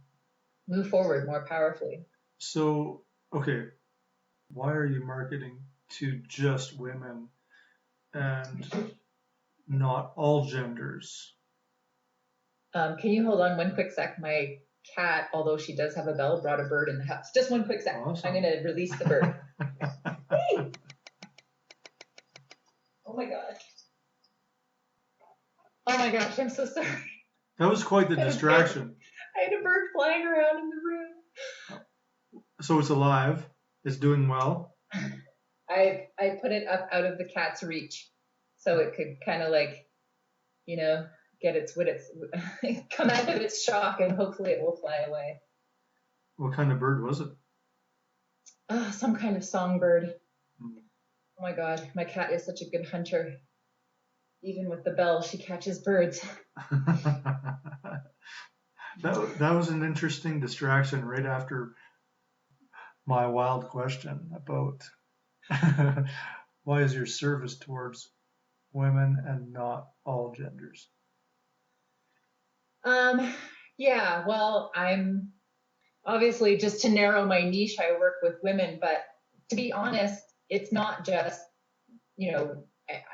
move forward more powerfully. So, okay, why are you marketing to just women and not all genders? Can you hold on one quick sec? My cat, although she does have a bell, brought a bird in the house. Just one quick sec. Awesome. I'm going to release the bird. Hey! Oh my gosh. Oh my gosh, I'm so sorry. That was quite the distraction. I had a bird flying around in the room. So it's alive. It's doing well. I put it up out of the cat's reach so it could kind of like, get its come out of its shock, and hopefully it will fly away. What kind of bird was it? Oh, some kind of songbird. Oh my God, my cat is such a good hunter. Even with the bell, she catches birds. That was an interesting distraction right after my wild question about why is your service towards women and not all genders? Yeah, well, I'm obviously, just to narrow my niche, I work with women, but to be honest, it's not just,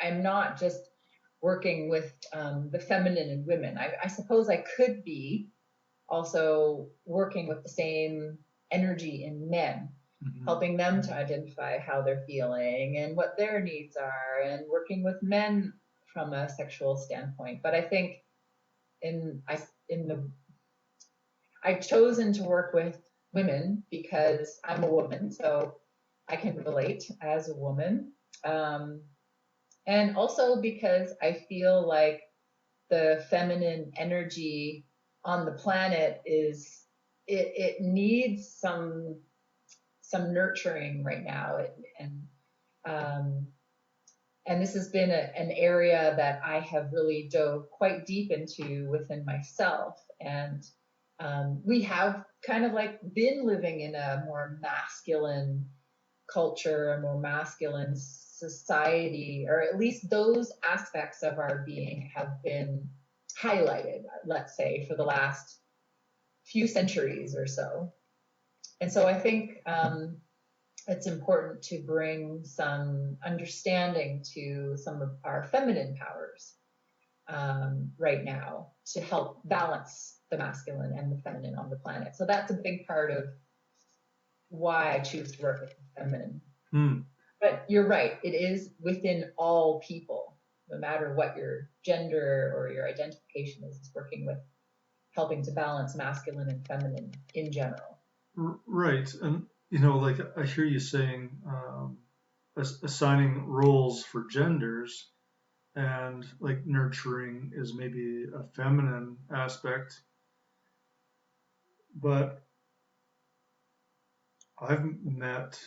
I'm not just working with the feminine in women. I suppose I could be also working with the same energy in men, helping them to identify how they're feeling and what their needs are, and working with men from a sexual standpoint. But I think I've chosen to work with women because I'm a woman, so I can relate as a woman. And also because I feel like the feminine energy on the planet it needs some nurturing right now, and this has been an area that I have really dove quite deep into within myself. And we have kind of like been living in a more masculine culture, a more masculine society, or at least those aspects of our being have been highlighted, let's say, for the last few centuries or so. And so I think it's important to bring some understanding to some of our feminine powers right now to help balance the masculine and the feminine on the planet. So that's a big part of why I choose to work with the feminine. But you're right, it is within all people, no matter what your gender or your identification is working with helping to balance masculine and feminine in general. Right. And, like I hear you saying, assigning roles for genders, and like nurturing is maybe a feminine aspect. But I've met,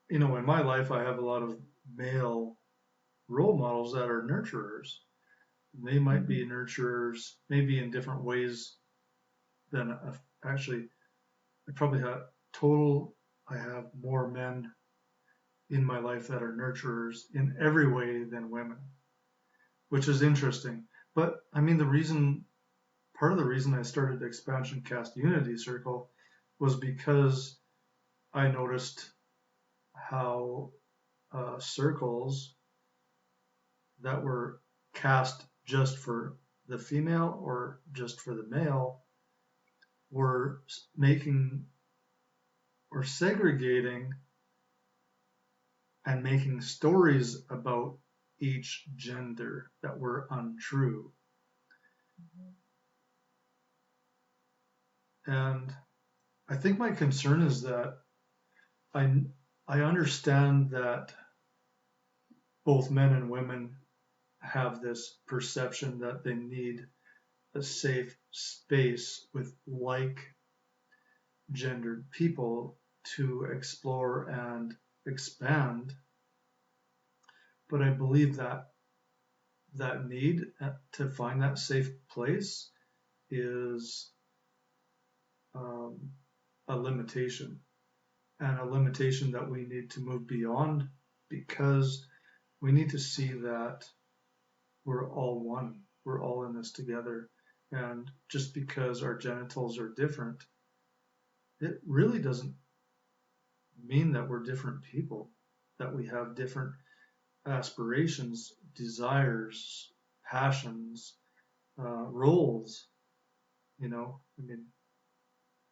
in my life, I have a lot of male role models that are nurturers. They might be nurturers, maybe in different ways than actually. I have more men in my life that are nurturers in every way than women, which is interesting. But I mean, part of the reason I started the Expansion Cast Unity Circle was because I noticed how circles that were cast just for the female or just for the male were segregating and making stories about each gender that were untrue. And I think my concern is that I understand that both men and women have this perception that they need a safe space with like gendered people to explore and expand. But I believe that need to find that safe place is a limitation, and a limitation that we need to move beyond, because we need to see that we're all one. We're all in this together. And just because our genitals are different, it really doesn't mean that we're different people, that we have different aspirations, desires, passions, roles. I mean,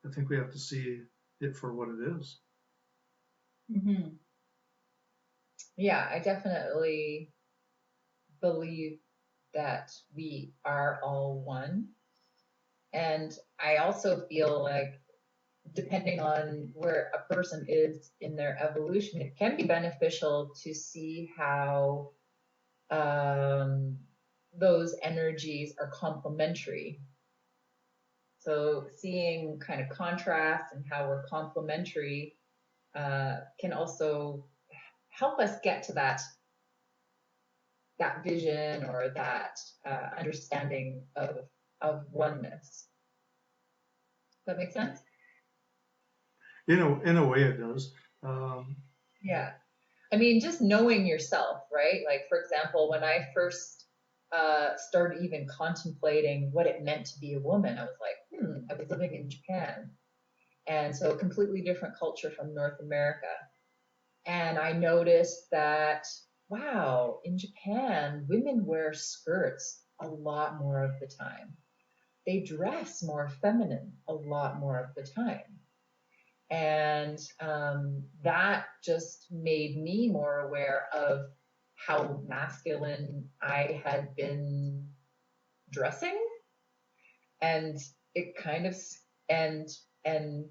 I think we have to see it for what it is. Hmm. Yeah, I definitely believe that we are all one. And I also feel like, depending on where a person is in their evolution, it can be beneficial to see how um, those energies are complementary. So seeing kind of contrast and how we're complementary can also help us get to that vision or that understanding of oneness. Does that make sense? In a way, it does. Um, Yeah. I mean, just knowing yourself, right? Like, for example, when I first started even contemplating what it meant to be a woman, I was like, I was living in Japan. And so a completely different culture from North America. And I noticed that, wow, in Japan, women wear skirts a lot more of the time. They dress more feminine a lot more of the time. And that just made me more aware of how masculine I had been dressing. And it kind of, and, and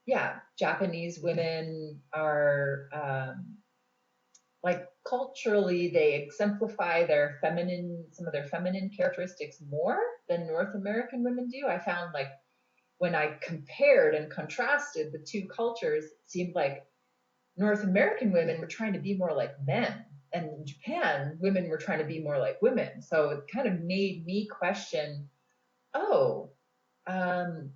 yeah, Japanese women are, like culturally, they exemplify some of their feminine characteristics more than North American women do. I found, like, when I compared and contrasted the two cultures, it seemed like North American women were trying to be more like men, and in Japan, women were trying to be more like women. So it kind of made me question, oh,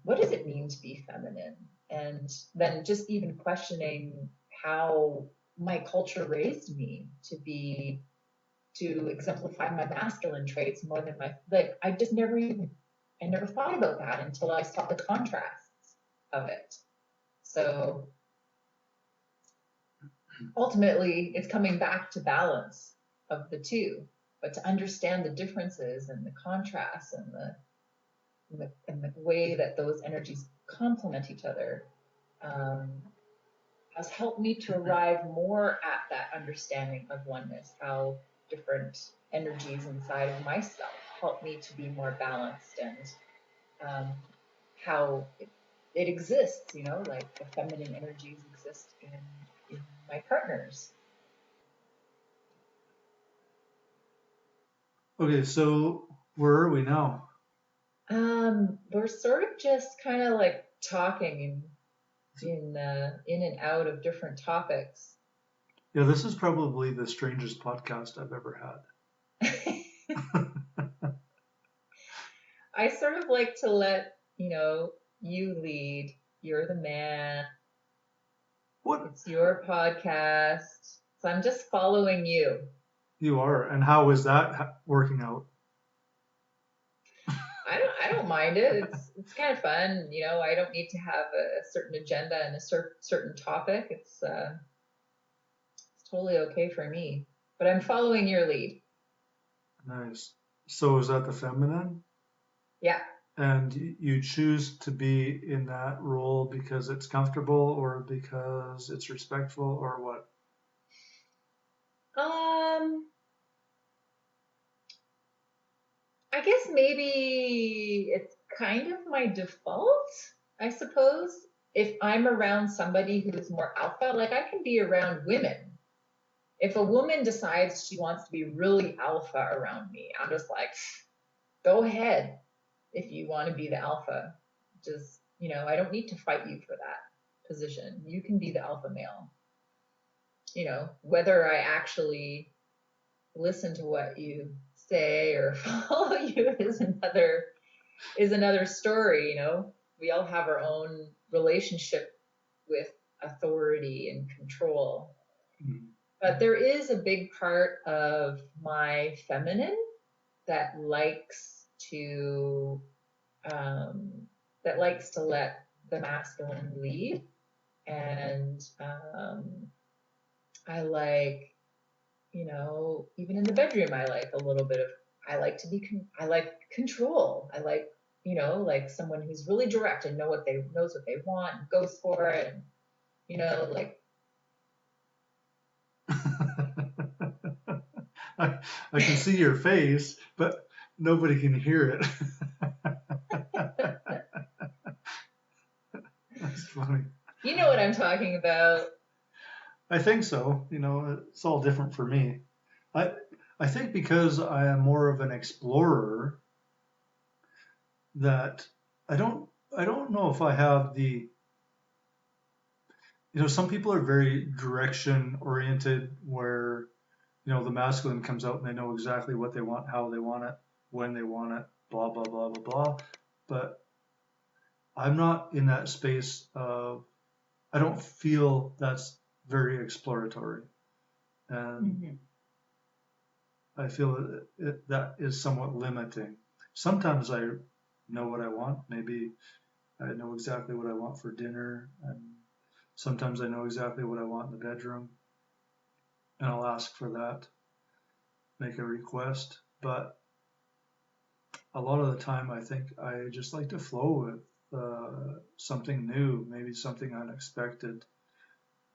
what does it mean to be feminine? And then just even questioning how my culture raised me to exemplify my masculine traits more than I just I never thought about that until I saw the contrasts of it. So ultimately, it's coming back to balance of the two, but to understand the differences and the contrasts and the way that those energies complement each other um, has helped me to arrive more at that understanding of oneness, how different energies inside of myself help me to be more balanced, and how it exists, like the feminine energies exist in my partners. okay, so where are we now? We're sort of just kind of like talking in and out of different topics. Yeah, this is probably the strangest podcast I've ever had. I sort of like to let you lead. You're the man. What? It's your podcast, so I'm just following you. You are, and how is that working out? I don't mind it. It's kind of fun. I don't need to have a certain agenda and a certain topic. It's totally okay for me. But I'm following your lead. Nice. So is that the feminine? Yeah. And you choose to be in that role because it's comfortable or because it's respectful or what? Um, I guess maybe it's kind of my default, I suppose. If I'm around somebody who's more alpha, like I can be around women. If a woman decides she wants to be really alpha around me, I'm just like, go ahead if you want to be the alpha. Just, I don't need to fight you for that position. You can be the alpha male. Whether I actually listen to what you say or follow you is another story. We all have our own relationship with authority and control. Mm. But there is a big part of my feminine that likes to um, let the masculine lead, and I like, even in the bedroom, I like a little bit of, I like control. I like like someone who's really direct and knows what they want and goes for it. And, like, I can see your face, but nobody can hear it. That's funny. you know what I'm talking about. I think so. It's all different for me. I I think because I am more of an explorer that I don't know if I have some people are very direction oriented where the masculine comes out and they know exactly what they want, how they want it, when they want it, blah blah blah blah blah. But I'm not in that space of I don't feel that's very exploratory. And Mm-hmm. I feel that is somewhat limiting. Sometimes I know what I want. Maybe I know exactly what I want for dinner, and sometimes I know exactly what I want in the bedroom, and I'll ask for that, make a request. But a lot of the time, I think I just like to flow with something new, maybe something unexpected.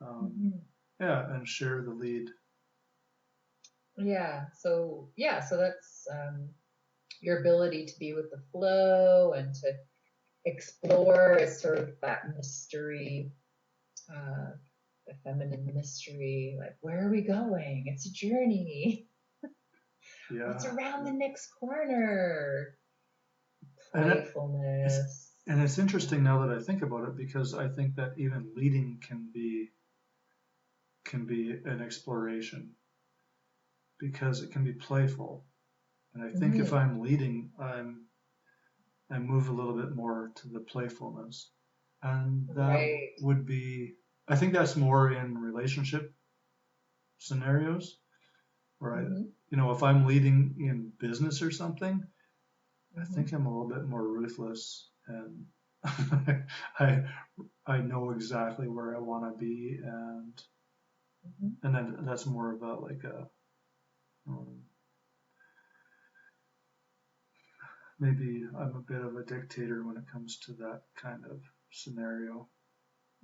Um, Mm-hmm. yeah, and share the lead. So that's your ability to be with the flow and to explore is sort of that mystery, uh, the feminine mystery. Like, where are we going? It's a journey. What's Yeah, around the next corner? and it's Playfulness. and it's interesting now that I think about it because I think that even leading can be an exploration because it can be playful. And I think if Mm-hmm. I'm leading, I move a little bit more to the playfulness. And that Right. would be, I think that's more in relationship scenarios where Mm-hmm. if I'm leading in business or something, I Mm-hmm. think I'm a little bit more ruthless and I I know exactly where I want to be Mm-hmm. and then that's more about like a um, maybe I'm a bit of a dictator when it comes to that kind of scenario.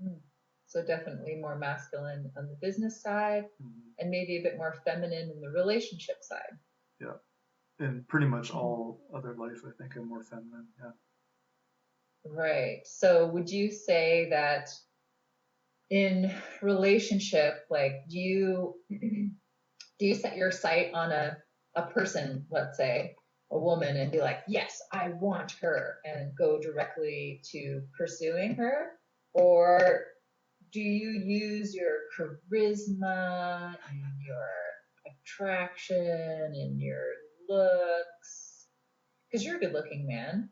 Mm. So definitely more masculine on the business side Mhm. and maybe a bit more feminine in the relationship side. Yeah, in pretty much Mhm. all other life, I think I'm more feminine. Yeah. Right. So would you say that in relationship, like do you set your sight on a person, let's say a woman, and be like, yes, I want her, and go directly to pursuing her? Or do you use your charisma and your attraction and your looks? Because you're a good looking man.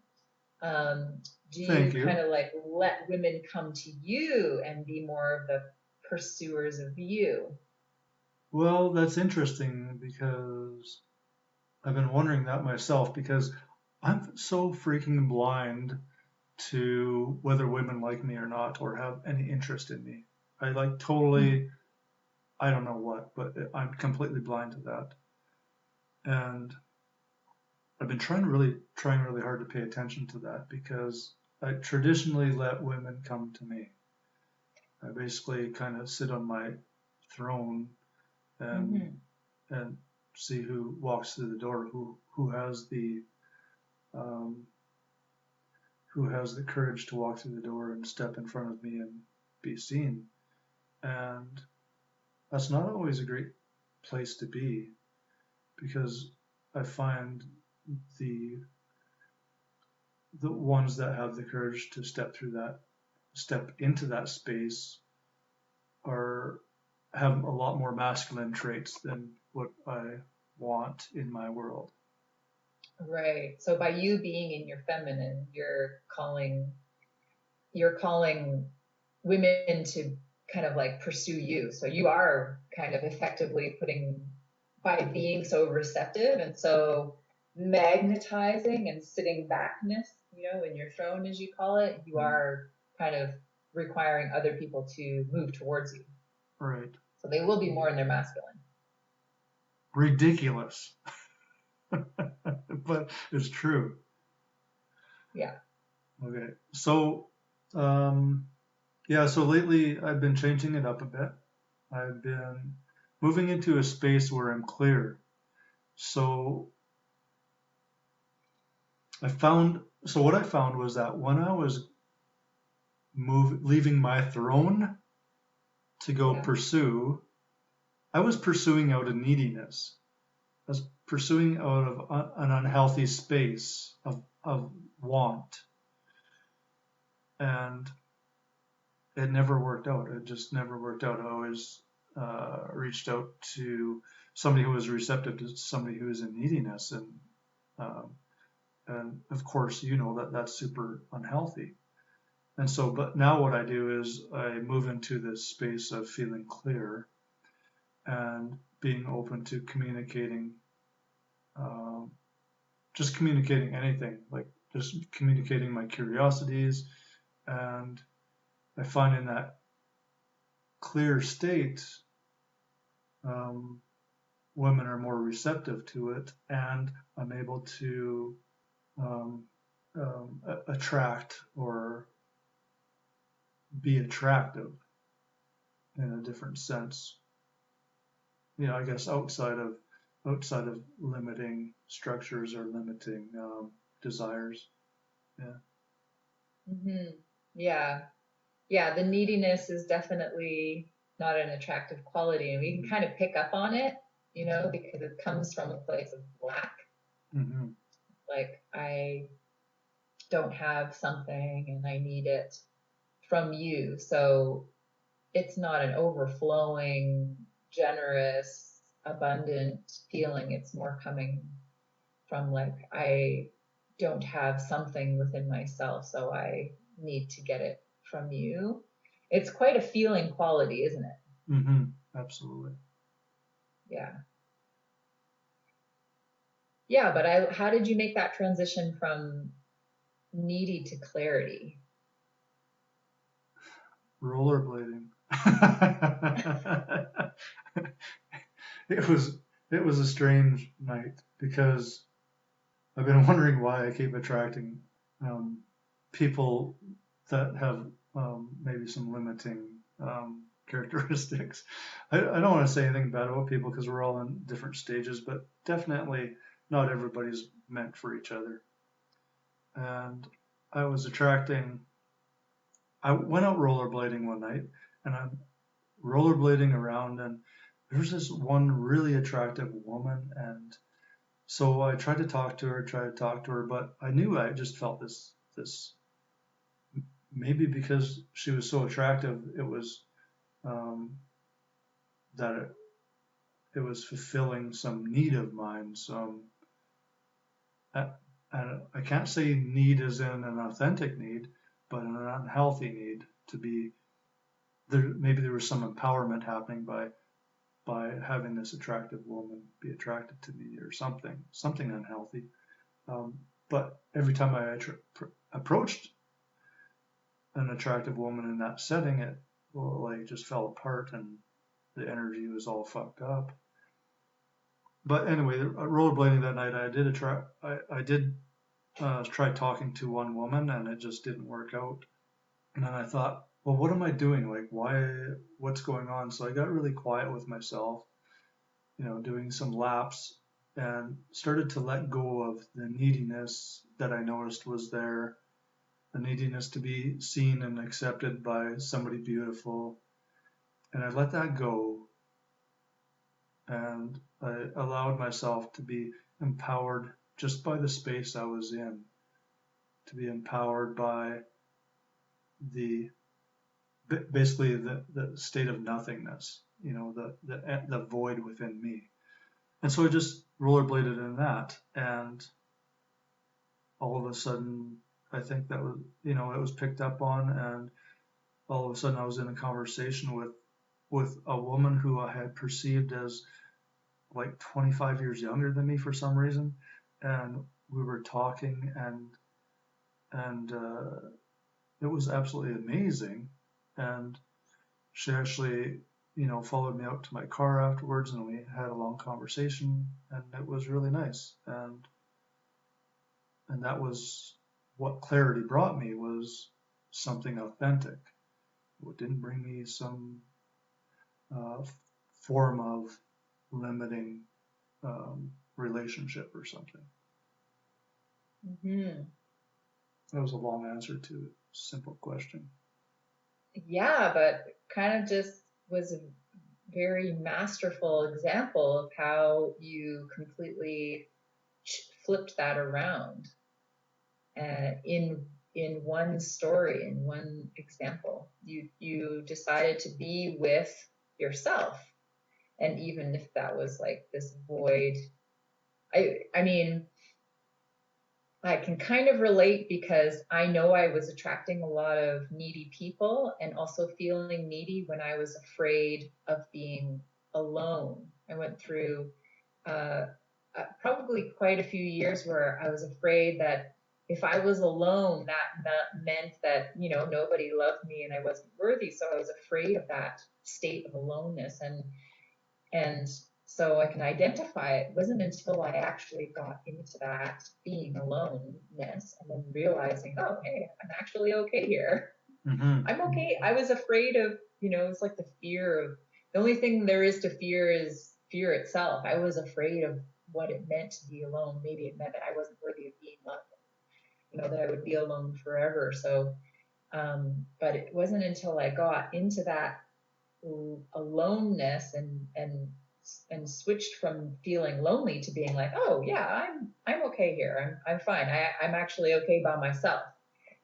Um, do you Thank kind you. of like let women come to you and be more of the pursuers of you? Well, that's interesting because I've been wondering that myself because I'm so freaking blind to whether women like me or not or have any interest in me. I like totally, I don't know what, but I'm completely blind to that. And I've been trying really hard to pay attention to that because I traditionally let women come to me. I basically kind of sit on my throne and Mm-hmm. and see who walks through the door, um, who has the courage to walk through the door and step in front of me and be seen. And that's not always a great place to be because I find the the ones that have the courage to step into that space are have a lot more masculine traits than what I want in my world. Right. So by you being in your feminine, you're calling women to kind of like pursue you. So you are kind of effectively putting by being so receptive and so magnetizing and sitting backness, in your throne as you call it, you Mm. are kind of requiring other people to move towards you. Right. So they will be more in their masculine. Ridiculous, but it's true. Yeah. Okay. So, yeah, so lately I've been changing it up a bit. I've been moving into a space where I'm clear. So what I found was that when I was leaving my throne to go Yeah. pursue, I was pursuing out of neediness. I was pursuing out of an unhealthy space of want. And it never worked out. It just never worked out. I always reached out to somebody who was receptive to somebody who was in neediness, um, and of course, you know that that's super unhealthy. And so, but now what I do is I move into this space of feeling clear and being open to communicating, um, just communicating anything, like just communicating my curiosities. And I find in that clear state, um, women are more receptive to it, and I'm able to um, attract or be attractive in a different sense. You know, I guess outside of limiting structures or limiting desires. Yeah. Yeah. Yeah. The neediness is definitely not an attractive quality, and we can kind of pick up on it, because it comes from a place of lack. Mm-hmm. Like, I don't have something and I need it from you. So it's not an overflowing, generous, abundant feeling. It's more coming from, like, I don't have something within myself, so I need to get it from you. It's quite a feeling quality, isn't it? Mm-hmm. Absolutely. Yeah. Yeah, but how did you make that transition from needy to clarity? Rollerblading. it was it was a strange night because I've been wondering why I keep attracting um, people that have maybe some limiting characteristics. I don't want to say anything bad about people because we're all in different stages, but definitely not everybody's meant for each other. And I was attracting. I went out rollerblading one night, and I'm rollerblading around, and there's this one really attractive woman, and so I tried to talk to her, but I knew I just felt this maybe because she was so attractive, it was um, that it was fulfilling some need of mine. I, I can't say need as in an authentic need, but an unhealthy need to be there. Maybe there was some empowerment happening by having this attractive woman be attracted to me or something unhealthy. But every time I approached an attractive woman in that setting, it like just fell apart and the energy was all fucked up. But anyway, rollerblading that night, I did try talking to one woman, and it just didn't work out. And then I thought, well, what am I doing? Like, why? What's going on? So I got really quiet with myself, doing some laps, and started to let go of the neediness that I noticed was there, the neediness to be seen and accepted by somebody beautiful. And I let that go, and I allowed myself to be empowered just by the space I was in, to be empowered by the basically the state of nothingness, the void within me. And so I just rollerbladed in that, and all of a sudden, I think that was, it was picked up on, and all of a sudden I was in a conversation with a woman who I had perceived as like 25 years younger than me for some reason, and we were talking, and it was absolutely amazing, and she actually, followed me out to my car afterwards, and we had a long conversation, and it was really nice, and that was what clarity brought me was something authentic. It didn't bring me some uh, form of limiting relationship or something. Mm-hmm. That was a long answer to a simple question. Yeah, but kind of just was a very masterful example of how you completely flipped that around in one story, in one example. You decided to be with yourself, and even if that was like this void, I mean, I can kind of relate because I know I was attracting a lot of needy people and also feeling needy when I was afraid of being alone. I went through uh, probably quite a few years where I was afraid that if I was alone, that meant that, nobody loved me and I wasn't worthy. So I was afraid of that state of aloneness. And so I can identify it. It wasn't until I actually got into that being aloneness and then realizing, oh, hey, I'm actually okay here. Mm-hmm. I'm okay. I was afraid of, it's like the fear of, the only thing there is to fear is fear itself. I was afraid of what it meant to be alone. Maybe it meant that I wasn't worthy of being loved, that I would be alone forever. So, but it wasn't until I got into that aloneness and switched from feeling lonely to being like, oh yeah, I'm okay here. I'm fine. I'm actually okay by myself.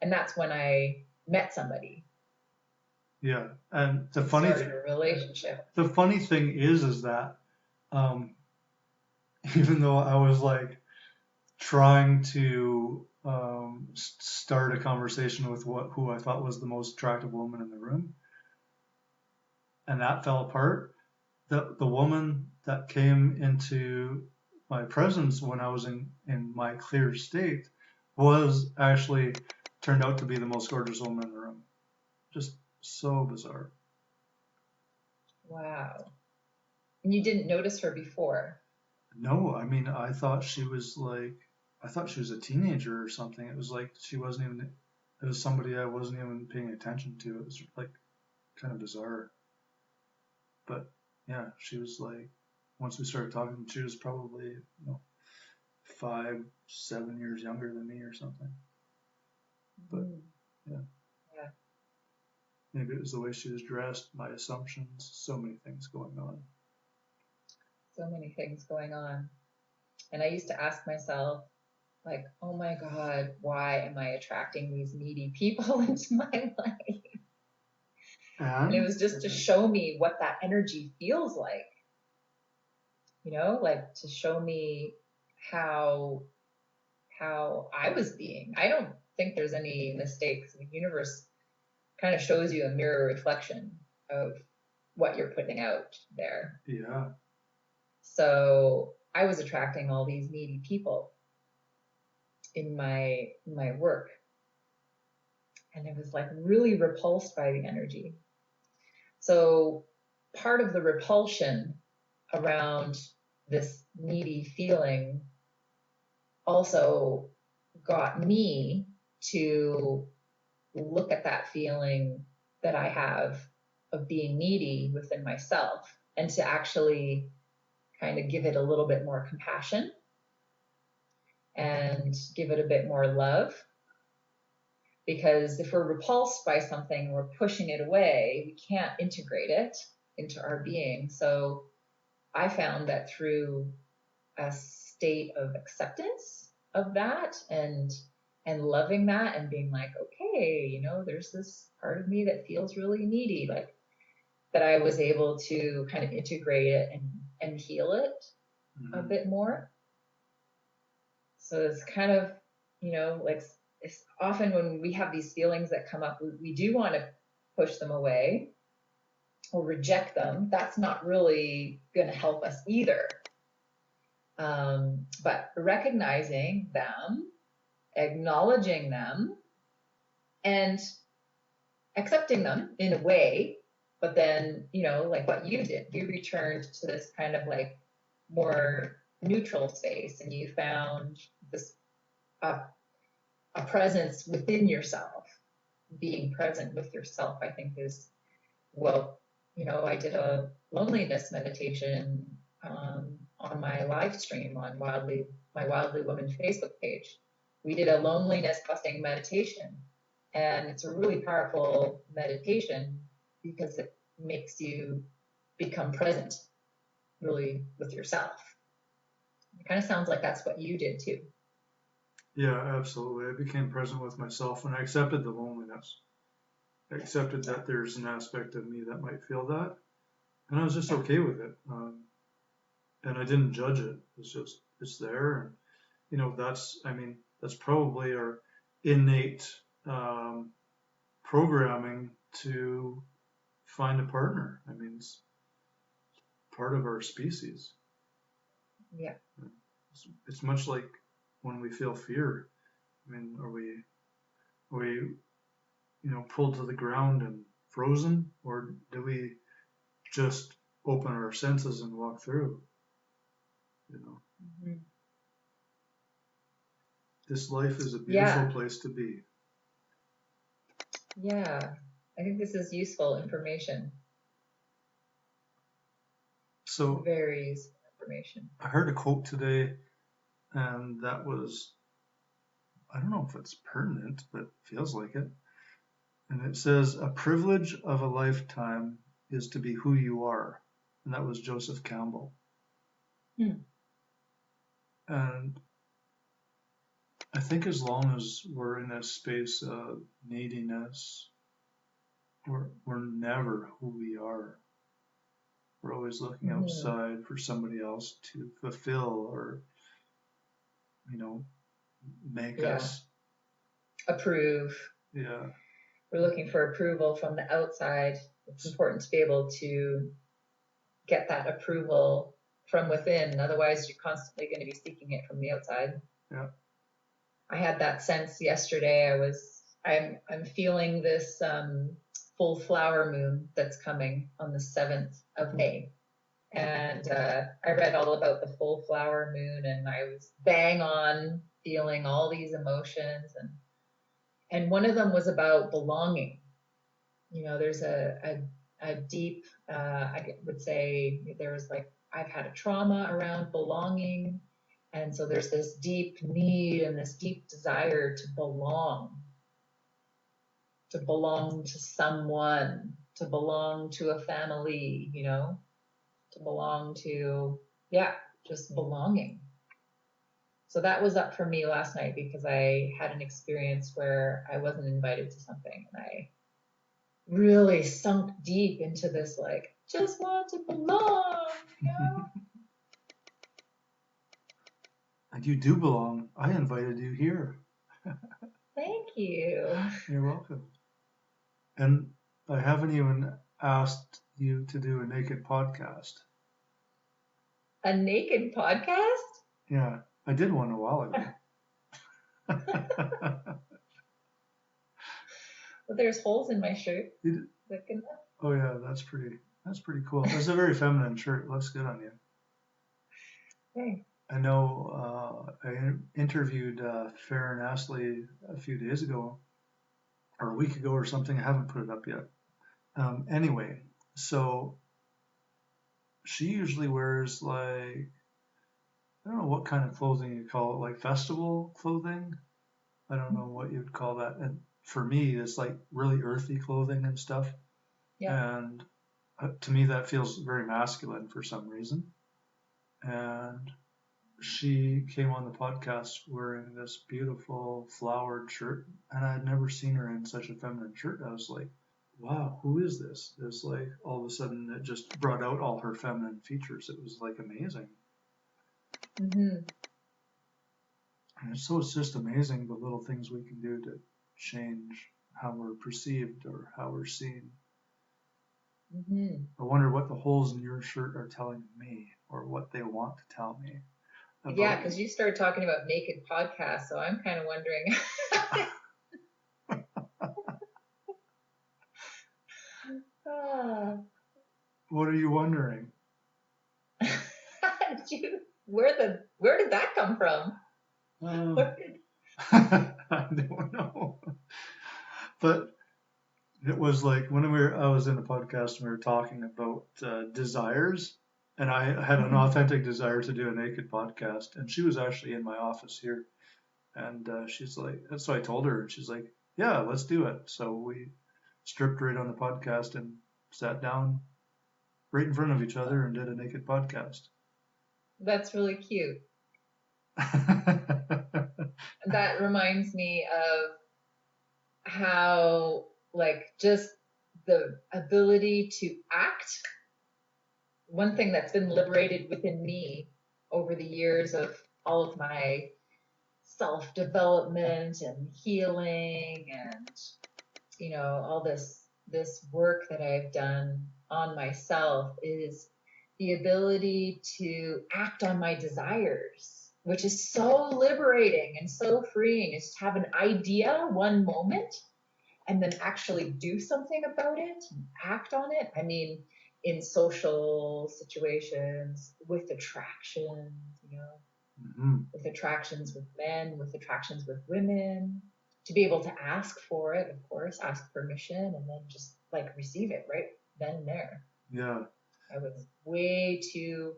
And that's when I met somebody. Yeah, and started a relationship. The funny thing is that even though I was like trying to start a conversation with who I thought was the most attractive woman in the room, and that fell apart. The woman that came into my presence when I was in my clear state was actually turned out to be the most gorgeous woman in the room. Just so bizarre. Wow. And you didn't notice her before? No, I mean, I thought she was a teenager or something. It was like she wasn't even, it was somebody I wasn't even paying attention to. It was like kind of bizarre. But yeah, she was like, once we started talking, she was probably, 5, 7 years younger than me or something. But yeah. Yeah. Maybe it was the way she was dressed, my assumptions, so many things going on. So many things going on. And I used to ask myself, like, oh my God, why am I attracting these needy people into my life? And it was just to show me what that energy feels like, like to show me how I was being. I don't think there's any mistakes. The universe kind of shows you a mirror reflection of what you're putting out there. Yeah. So I was attracting all these needy people in my work. And I was like really repulsed by the energy. So part of the repulsion around this needy feeling also got me to look at that feeling that I have of being needy within myself and to actually kind of give it a little bit more compassion and give it a bit more love. Because if we're repulsed by something, we're pushing it away, we can't integrate it into our being. So I found that through a state of acceptance of that and loving that and being like, okay, there's this part of me that feels really needy, like that I was able to kind of integrate it and heal it a bit more. So it's kind of, like it's often when we have these feelings that come up, we do want to push them away or reject them. That's not really going to help us either. But recognizing them, acknowledging them, and accepting them in a way, but then, like what you did, you returned to this kind of like more neutral space and you found this a presence within yourself. Being present with yourself, I think, is, well, I did a loneliness meditation on my live stream on my Wildly Woman Facebook page. We did a loneliness busting meditation, and it's a really powerful meditation because it makes you become present really with yourself. It kind of sounds like that's what you did too. Yeah, absolutely. I became present with myself and I accepted the loneliness. I accepted that there's an aspect of me that might feel that, and I was just okay with it. And I didn't judge it. It's there, and that's probably our innate programming to find a partner. I mean, it's part of our species. Yeah. It's much like when we feel fear. I mean, are we pulled to the ground and frozen, or do we just open our senses and walk through? Mm-hmm. This life is a beautiful place to be. Yeah, I think this is useful information. So very useful information. I heard a quote today, and that was, I don't know if it's pertinent, but feels like it. And it says, "A privilege of a lifetime is to be who you are." And that was Joseph Campbell. And I think as long as we're in this space of neediness, we're never who we are. We're always looking outside for somebody else to fulfill or, make us approve. Yeah. We're looking for approval from the outside. It's important to be able to get that approval from within. Otherwise, you're constantly going to be seeking it from the outside. Yeah. I had that sense yesterday. I'm feeling this full flower moon that's coming on the 7th of May. And I read all about the full flower moon, and I was bang on feeling all these emotions. And one of them was about belonging. There's a deep, I would say there's I've had a trauma around belonging. And so there's this deep need and this deep desire to belong to someone, to belong to a family, to belong to, just belonging. So that was up for me last night because I had an experience where I wasn't invited to something and I really sunk deep into this, just want to belong, And you do belong. I invited you here. Thank you. You're welcome. And I haven't even asked you to do a naked podcast. A naked podcast? Yeah, I did one a while ago. Well, there's holes in my shirt. Oh yeah, that's pretty cool. It's a very feminine shirt. It looks good on you. Hey. I know I interviewed Farron Astley a few days ago, or a week ago or something. I haven't put it up yet. Anyway, so she usually wears I don't know what kind of clothing you call it, festival clothing. I don't know what you'd call that. And for me, it's really earthy clothing and stuff. Yeah. And to me, that feels very masculine for some reason. And she came on the podcast wearing this beautiful flowered shirt, and I had never seen her in such a feminine shirt. I was like, wow, who is this? It's all of a sudden it just brought out all her feminine features. It was amazing. Mm-hmm. And so it's just amazing the little things we can do to change how we're perceived or how we're seen. Mm-hmm. I wonder what the holes in your shirt are telling me, or what they want to tell me. Yeah, because you started talking about naked podcasts, so I'm kind of wondering. What are you wondering? Where did that come from? I don't know. But it was like when I was in a podcast and we were talking about desires, and I had an Mhm. authentic desire to do a naked podcast, and she was actually in my office here, and she's like, so I told her, and she's like, yeah, let's do it. So we stripped right on the podcast and sat down right in front of each other and did a naked podcast. That's really cute. That reminds me of how, like, just the ability to act. One thing that's been liberated within me over the years of all of my self development and healing and all this work that I've done on myself is the ability to act on my desires, which is so liberating and so freeing, is to have an idea one moment and then actually do something about it and act on it. I mean, in social situations, with attractions, with attractions with men, with attractions with women, to be able to ask for it, of course, ask permission, and then just like receive it right then and there. Yeah. I was way too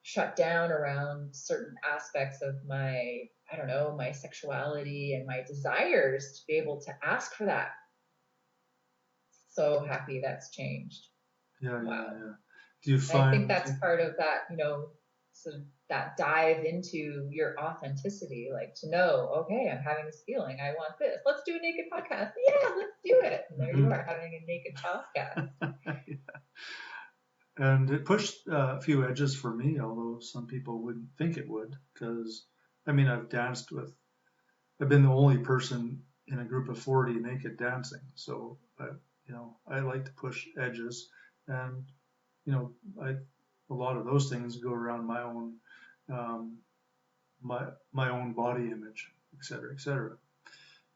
shut down around certain aspects of my, I don't know, my sexuality and my desires to be able to ask for that. So happy that's changed. Yeah, Wow. yeah. Do you I think find? that's part of that, sort of that dive into your authenticity, like to know, okay, I'm having this feeling, I want this. Let's do a naked podcast. Yeah, let's do it. And there you are having a naked podcast. Yeah. And it pushed a few edges for me, although some people wouldn't think it would, because I mean, I've been the only person in a group of 40 naked dancing, so I like to push edges, and you know, I a lot of those things go around my own um, my own body image, et cetera,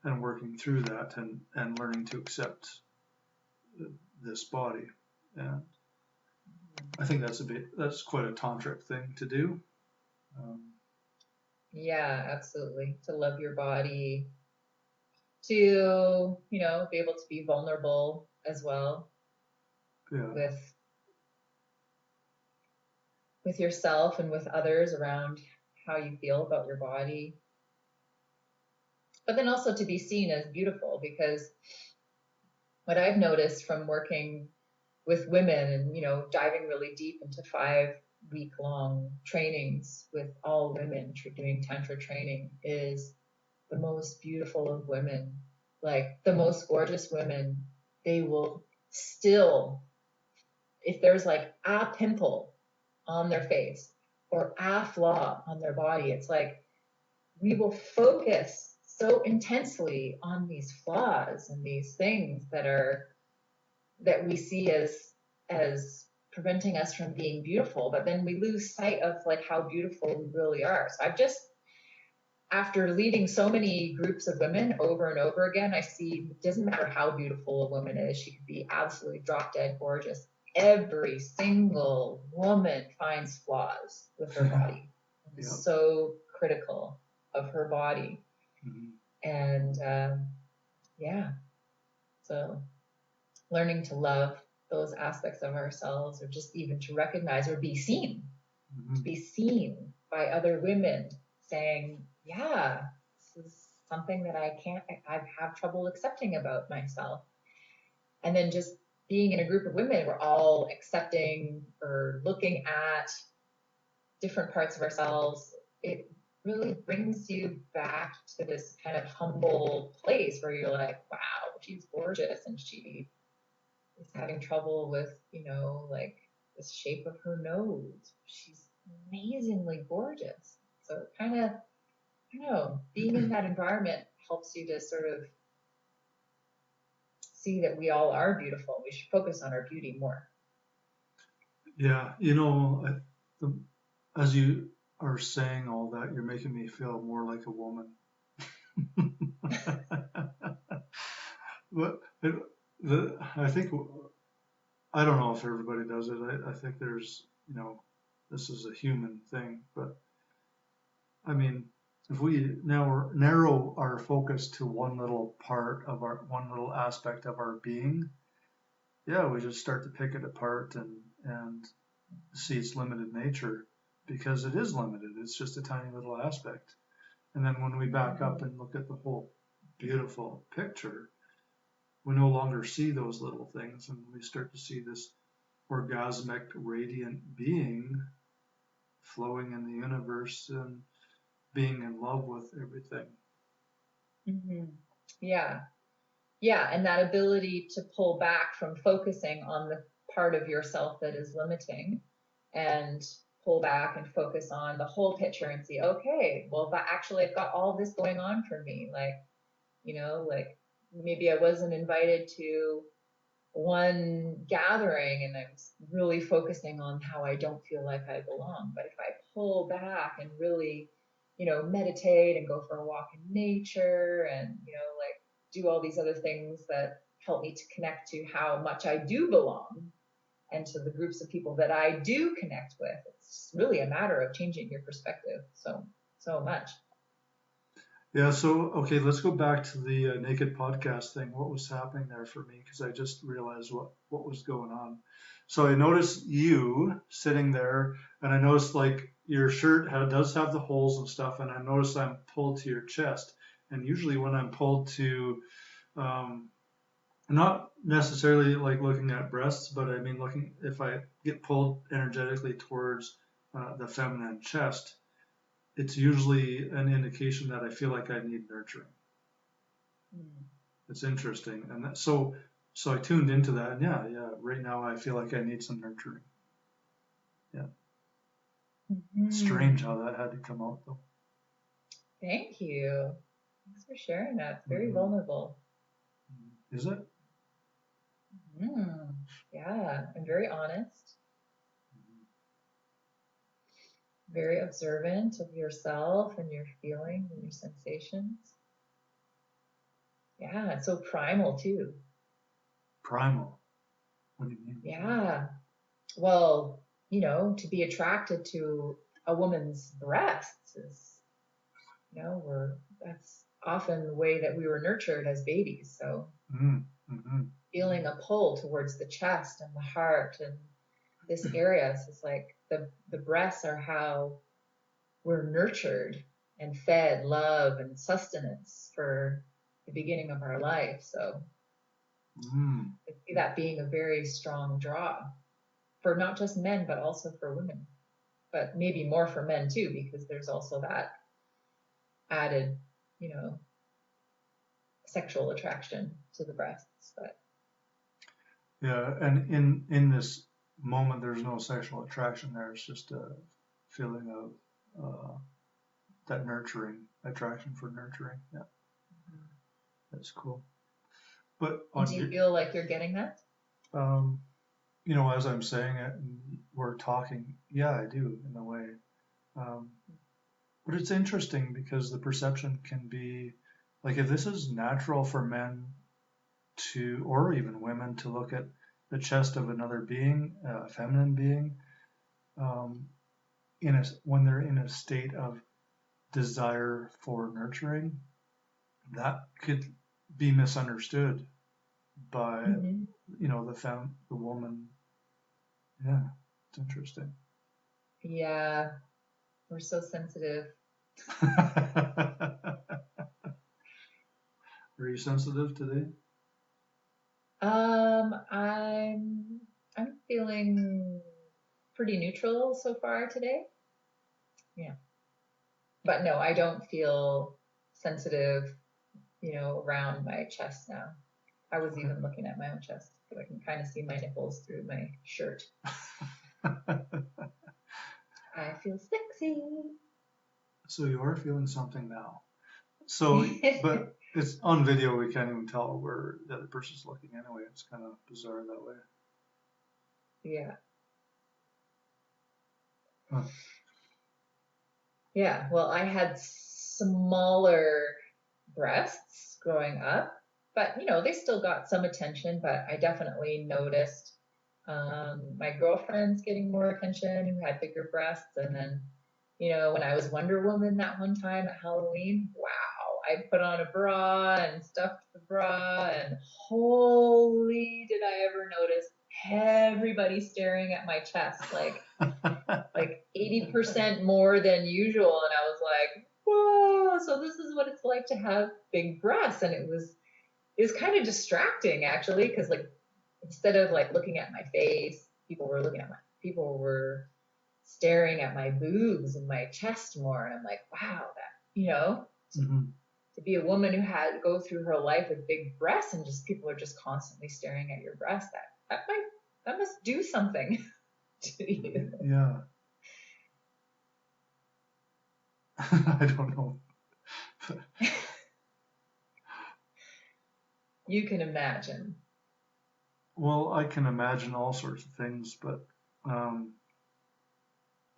and working through that and learning to accept this body. And I think that's quite a tantric thing to do. Um, Yeah, absolutely. To love your body, to, be able to be vulnerable as well yeah, with yourself and with others around how you feel about your body. But then also to be seen as beautiful, because what I've noticed from working with women and diving really deep into 5-week long trainings with all women doing tantra training is the most beautiful of women, like the most gorgeous women, they will still, if there's like a pimple on their face or a flaw on their body, it's like we will focus so intensely on these flaws and these things that we see as preventing us from being beautiful, but then we lose sight of like how beautiful we really are. So I've just, after leading so many groups of women over and over again, I see it doesn't matter how beautiful a woman is, she could be absolutely drop dead gorgeous. Every single woman finds flaws with her body. yeah. So critical of her body. Mm-hmm. And yeah, so learning to love those aspects of ourselves, or just even to recognize or be seen, to be seen by other women saying, yeah, this is something that I have trouble accepting about myself. And then just being in a group of women, we're all accepting or looking at different parts of ourselves. It really brings you back to this kind of humble place where you're like, wow, she's gorgeous, and she is having trouble with, like the shape of her nose. She's amazingly gorgeous. So kind of, I don't know, being in that environment helps you to sort of see that we all are beautiful. We should focus on our beauty more. Yeah, as you are saying all that, you're making me feel more like a woman. But I think I don't know if everybody does it. I think there's this is a human thing, but I mean, if we now narrow our focus to one little part of one little aspect of our being, yeah, we just start to pick it apart and see its limited nature because it is limited. It's just a tiny little aspect. And then when we back up and look at the whole beautiful picture, we no longer see those little things and we start to see this orgasmic, radiant being flowing in the universe and being in love with everything. Mm-hmm. Yeah. Yeah. And that ability to pull back from focusing on the part of yourself that is limiting and pull back and focus on the whole picture and see, okay, well, but actually I've got all this going on for me. Like, like maybe I wasn't invited to one gathering and I'm really focusing on how I don't feel like I belong. But if I pull back and really, meditate and go for a walk in nature and, like do all these other things that help me to connect to how much I do belong and to the groups of people that I do connect with, it's really a matter of changing your perspective so much. Yeah, so okay, let's go back to the naked podcast thing. What was happening there for me? Because I just realized what was going on. So I noticed you sitting there, and I noticed like your shirt does have the holes and stuff, and I noticed I'm pulled to your chest. And usually when I'm pulled to, um, not necessarily like looking at breasts, but I mean looking if I get pulled energetically towards the feminine chest, it's usually an indication that I feel like I need nurturing. Mm. It's interesting, and so I tuned into that, and yeah, right now I feel like I need some nurturing. Yeah, strange how that had to come out though. Thank you. Thanks for sharing that. It's very vulnerable. Is it? Yeah, and very honest, very observant of yourself and your feelings and your sensations. Yeah, it's so primal too. Primal. What do you mean? Yeah. Well, to be attracted to a woman's breasts is, that's often the way that we were nurtured as babies. So feeling a pull towards the chest and the heart and this area is like the breasts are how we're nurtured and fed love and sustenance for the beginning of our life. So I see that being a very strong draw for not just men, but also for women, but maybe more for men too, because there's also that added, sexual attraction to the breasts. But yeah, and in this moment, there's no sexual attraction there. It's just a feeling of that nurturing attraction for nurturing. Yeah, that's cool. But do you feel like you're getting that? As I'm saying it and we're talking, yeah, I do in a way. But it's interesting because the perception can be like if this is natural for men to, or even women to look at the chest of another being, a feminine being, when they're in a state of desire for nurturing, that could be misunderstood by the woman. Yeah, it's interesting. Yeah, we're so sensitive. Are you sensitive today? I'm feeling pretty neutral so far today. Yeah. But no, I don't feel sensitive, around my chest now. I was even looking at my own chest, but I can kind of see my nipples through my shirt. I feel sexy. So you are feeling something now. So, but it's on video. We can't even tell where the other person's looking anyway. It's kind of bizarre that way. Yeah. Huh. Yeah. Well, I had smaller breasts growing up, but they still got some attention. But I definitely noticed my girlfriends getting more attention who had bigger breasts, and then when I was Wonder Woman that one time at Halloween, wow, I put on a bra and stuffed the bra, and holy, did I ever notice everybody staring at my chest, like 80% more than usual. And I was like, whoa, so this is what it's like to have big breasts. And it was kind of distracting actually, because like instead of like looking at my face, people were staring at my boobs and my chest more. And I'm like, wow, Mm-hmm. to be a woman who had to go through her life with big breasts and just people are just constantly staring at your breasts, that must do something to you. Yeah. I don't know. You can imagine. Well, I can imagine all sorts of things, but I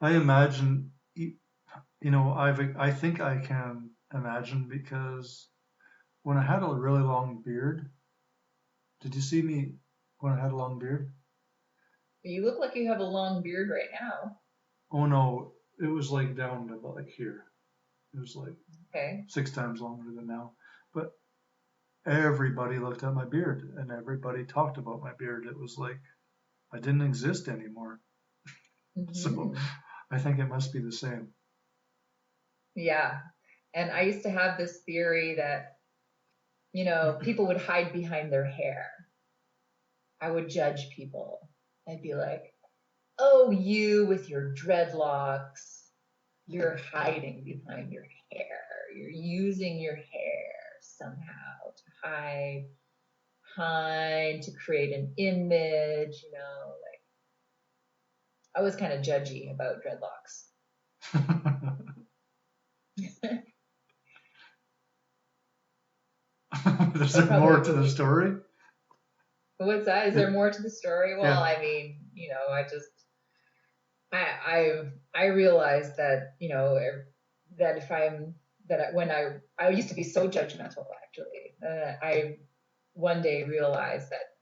imagine, I think I can imagine because when I had a really long beard, did you see me when I had a long beard? You look like you have a long beard right now. Oh no, it was like down to about like here. It was like Okay. 6 times longer than now. But everybody looked at my beard and everybody talked about my beard. It was like I didn't exist anymore. So I think it must be the same. Yeah. And I used to have this theory that, people would hide behind their hair. I would judge people. I'd be like, oh, you with your dreadlocks, you're hiding behind your hair. You're using your hair somehow to hide, to create an image, like I was kind of judgy about dreadlocks. Is there more to the story? What's that? Is there more to the story? Well, Yeah. I mean, I realized that, that when I used to be so judgmental, actually, I one day realized that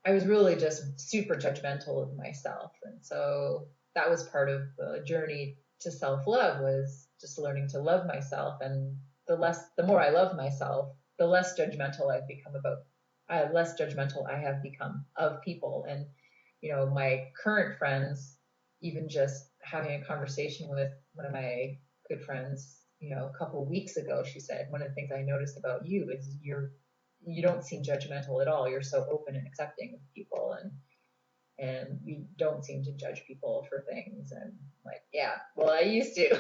I was really just super judgmental of myself. And so that was part of the journey to self-love, was just learning to love myself. And the more I love myself, the less judgmental I have become of people. And, my current friends, even just having a conversation with one of my good friends, a couple of weeks ago, she said, one of the things I noticed about you is you don't seem judgmental at all. You're so open and accepting of people, and you don't seem to judge people for things. And like, yeah, well, I used to.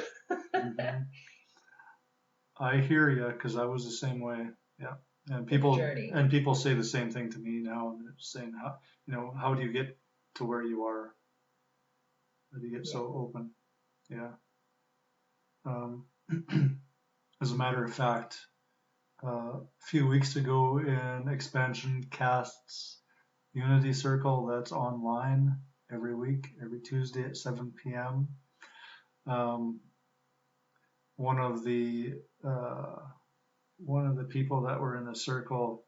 Mm-hmm. I hear you because I was the same way. Yeah. And people say the same thing to me now, and they're saying how do you get to where you are? How do you get so open? Yeah. As a matter of fact, a few weeks ago in Expansion Cast's Unity Circle that's online every week, every Tuesday at 7 p.m. One of the people that were in the circle,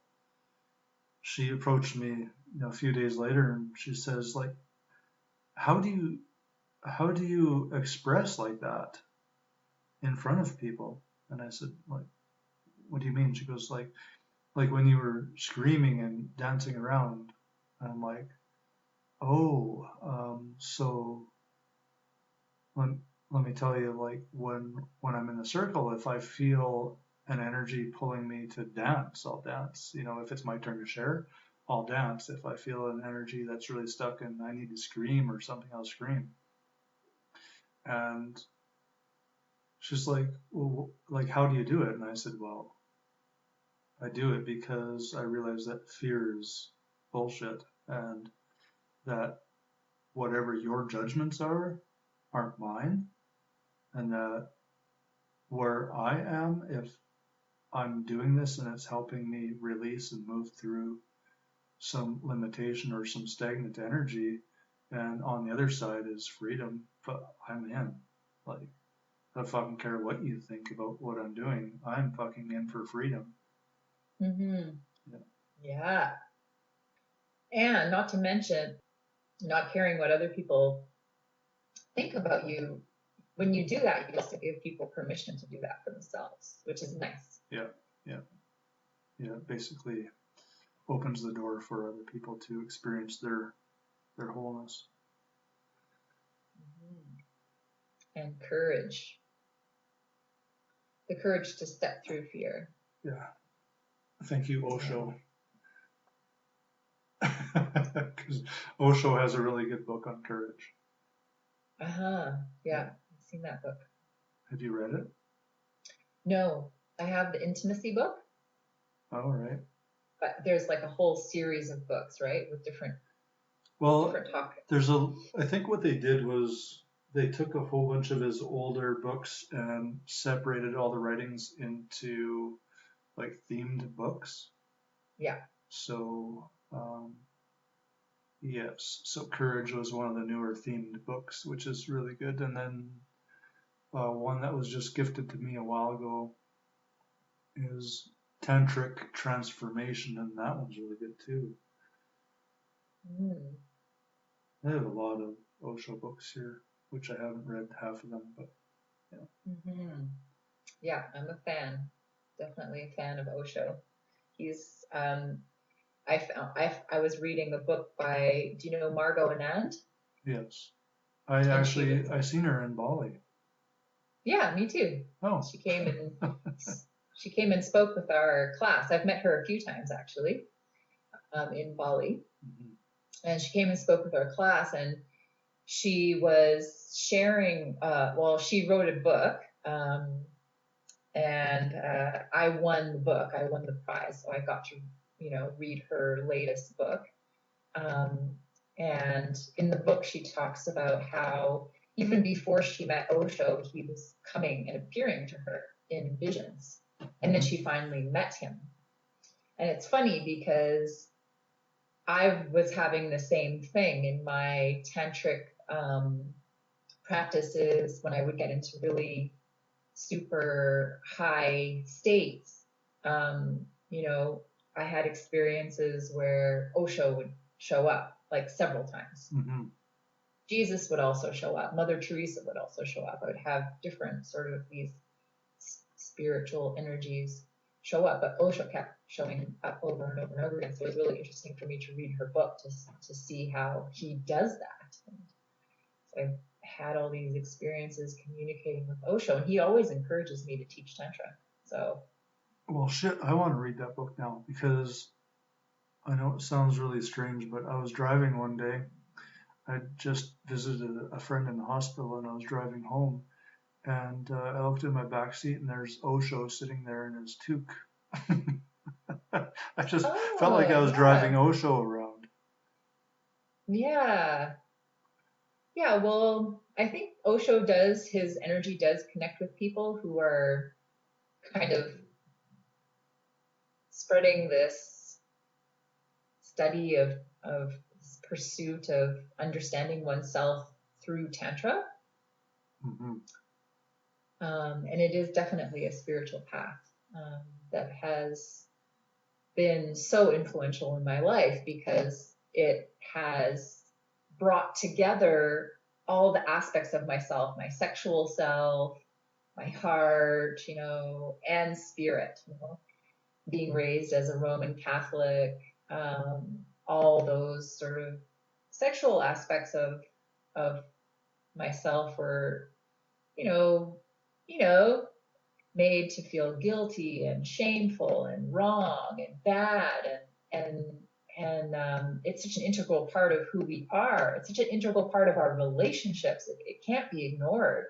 she approached me, a few days later, and she says, like, how do you express like that in front of people? And I said, like, what do you mean? She goes, like when you were screaming and dancing around. And I'm like, oh, so let me tell you, like when I'm in the circle, if I feel an energy pulling me to dance, I'll dance. If it's my turn to share, I'll dance. If I feel an energy that's really stuck and I need to scream or something, I'll scream. And she's like, well, like, how do you do it? And I said, well, I do it because I realize that fear is bullshit, and that whatever your judgments aren't mine, and that where I am, if I'm doing this and it's helping me release and move through some limitation or some stagnant energy, and on the other side is freedom, but I'm in. Like, I don't fucking care what you think about what I'm doing. I'm fucking in for freedom. Mm-hmm. Yeah. And not to mention, not caring what other people think about you when you do that, you just give people permission to do that for themselves, which is nice. Yeah, yeah, yeah. It basically opens the door for other people to experience their wholeness. And courage. The courage to step through fear. Yeah. Thank you, Osho. Because Osho has a really good book on courage. Yeah, I've seen that book. Have you read it? No, I have the intimacy book. Oh, right. But there's like a whole series of books, right, with different topics. I think what they did was they took a whole bunch of his older books and separated all the writings into like themed books. Yeah. So, yes. So Courage was one of the newer themed books, which is really good. And then one that was just gifted to me a while ago is Tantric Transformation, and that one's really good too. I have a lot of Osho books here, which I haven't read half of them, but yeah. Yeah, I'm a fan. Definitely a fan of Osho. He's I was reading a book by, do you know Margot Anand? Yes. I seen her in Bali. Yeah, me too. Oh. She came and spoke with our class. I've met her a few times actually, in Bali. And she came and spoke with our class, and she was sharing, she wrote a book, and I won the book. I won the prize, so I got to, read her latest book. And in the book, she talks about how even before she met Osho, he was coming and appearing to her in visions. And then she finally met him. And it's funny because I was having the same thing in my tantric practices when I would get into really super high states. I had experiences where Osho would show up like several times. Jesus would also show up. Mother Teresa would also show up. I would have different sort of these spiritual energies show up, but Osho kept showing up over and over and over again. So it was really interesting for me to read her book to see how he does that. And so I had all these experiences communicating with Osho, and he always encourages me to teach Tantra. So, well, shit, I want to read that book now because I know it sounds really strange, but I was driving one day. I just visited a friend in the hospital, and I was driving home, and I looked in my back seat, and there's Osho sitting there in his toque. I just felt like I was driving Osho around. Yeah. Yeah, well, I think Osho his energy does connect with people who are kind of spreading this study of this pursuit of understanding oneself through Tantra. And it is definitely a spiritual path that has been so influential in my life because it has brought together all the aspects of myself, my sexual self, my heart, and spirit, being raised as a Roman Catholic, all those sort of sexual aspects of myself were, made to feel guilty and shameful and wrong and bad and it's such an integral part of who we are. It's such an integral part of our relationships. It can't be ignored.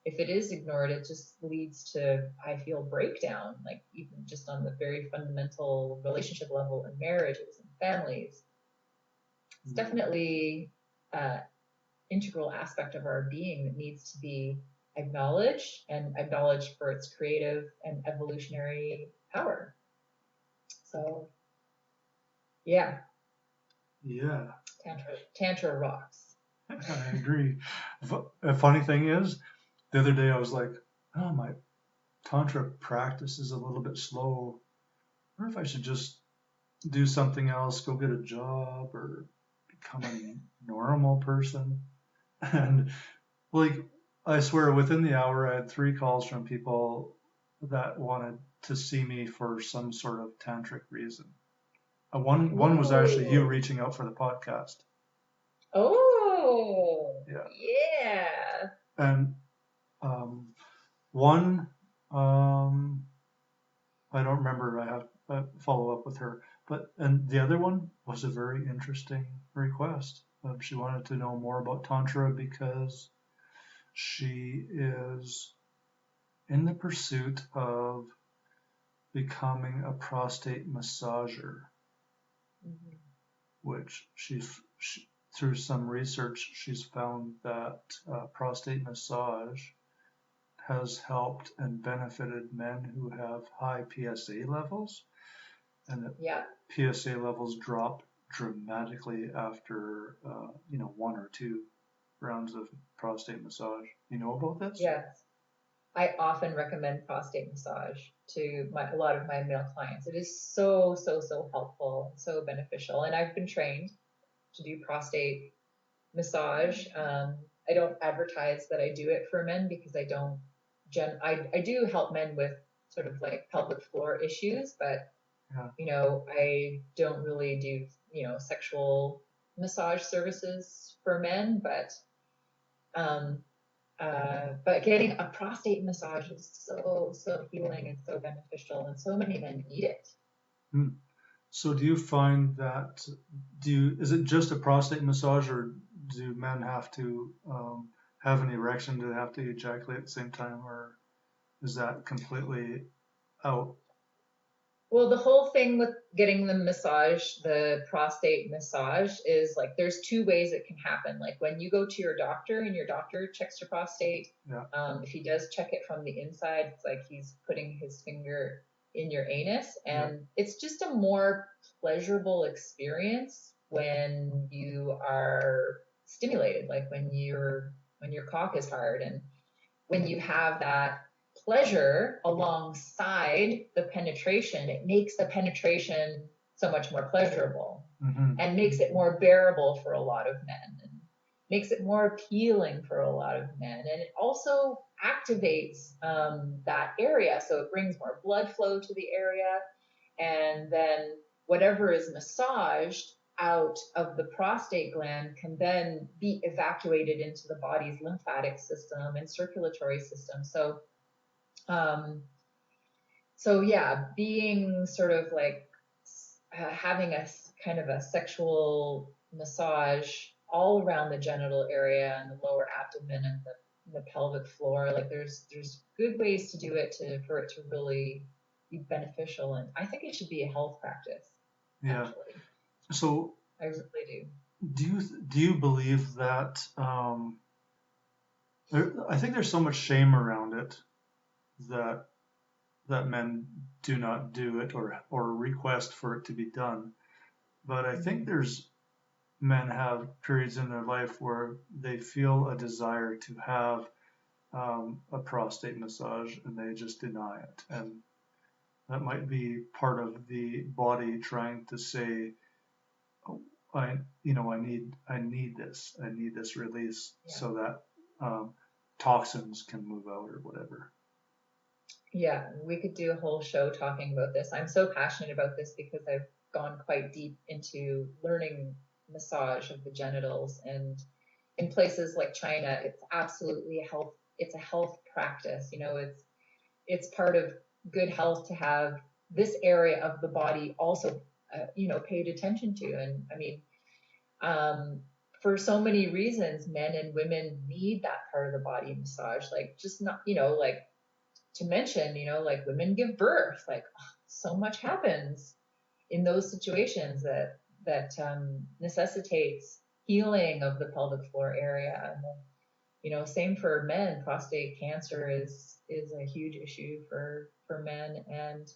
If it is ignored, it just leads to, I feel, breakdown, like even just on the very fundamental relationship level in marriages and families. It's definitely an integral aspect of our being that needs to be acknowledged and acknowledged for its creative and evolutionary power. So, yeah. Tantra rocks. I agree. A funny thing is, the other day I was like, oh, my Tantra practice is a little bit slow. I wonder if I should just do something else, go get a job or become a normal person. And like, I swear, within the hour, I had 3 calls from people that wanted to see me for some sort of tantric reason. One was actually you Ooh. reaching out for the podcast. Oh, Yeah. yeah. And one, I don't remember. I have to follow up with her. And the other one was a very interesting request. She wanted to know more about Tantra because she is in the pursuit of becoming a prostate massager, Mhm. which through some research, she's found that prostate massage has helped and benefited men who have high PSA levels, and that Yeah. PSA levels drop dramatically after 1 or 2 rounds of prostate massage. You know about this? Yes. I often recommend prostate massage to a lot of my male clients. It is so, so, so helpful, so beneficial. And I've been trained to do prostate massage. I don't advertise that I do it for men because I don't I do help men with sort of like pelvic floor issues, but I don't really do, sexual massage services for men, but getting a prostate massage is so, so healing and so beneficial, and so many men need it. Hmm. So do you find that is it just a prostate massage, or do men have to have an erection? Do they have to ejaculate at the same time, or is that completely out? Well, the whole thing with getting the prostate massage is like there's 2 ways it can happen. Like when you go to your doctor and your doctor checks your prostate, Yeah. if he does check it from the inside, it's like he's putting his finger in your anus, and it's just a more pleasurable experience when you are stimulated, like when your cock is hard, and when you have that pleasure alongside the penetration, it makes the penetration so much more pleasurable, and makes it more bearable for a lot of men, and makes it more appealing for a lot of men. And it also activates that area. So it brings more blood flow to the area. And then whatever is massaged out of the prostate gland can then be evacuated into the body's lymphatic system and circulatory system. So yeah, being sort of like having a kind of a sexual massage all around the genital area and the lower abdomen and the pelvic floor, like there's good ways to do it for it to really be beneficial, and I think it should be a health practice. Yeah. Actually. So I really do you believe that I think there's so much shame around it that men do not do it or request for it to be done. But I think there's men have periods in their life where they feel a desire to have a prostate massage and they just deny it. And that might be part of the body trying to say, oh, I need this release so that toxins can move out or whatever. Yeah, we could do a whole show talking about this. I'm so passionate about this because I've gone quite deep into learning massage of the genitals, and in places like China, it's absolutely it's a health practice. It's part of good health to have this area of the body also, paid attention to. And I mean, for so many reasons, men and women need that part of the body massage. Like just not, like to mention, like women give birth, like so much happens in those situations that necessitates healing of the pelvic floor area. And then, same for men. Prostate cancer is a huge issue for men, and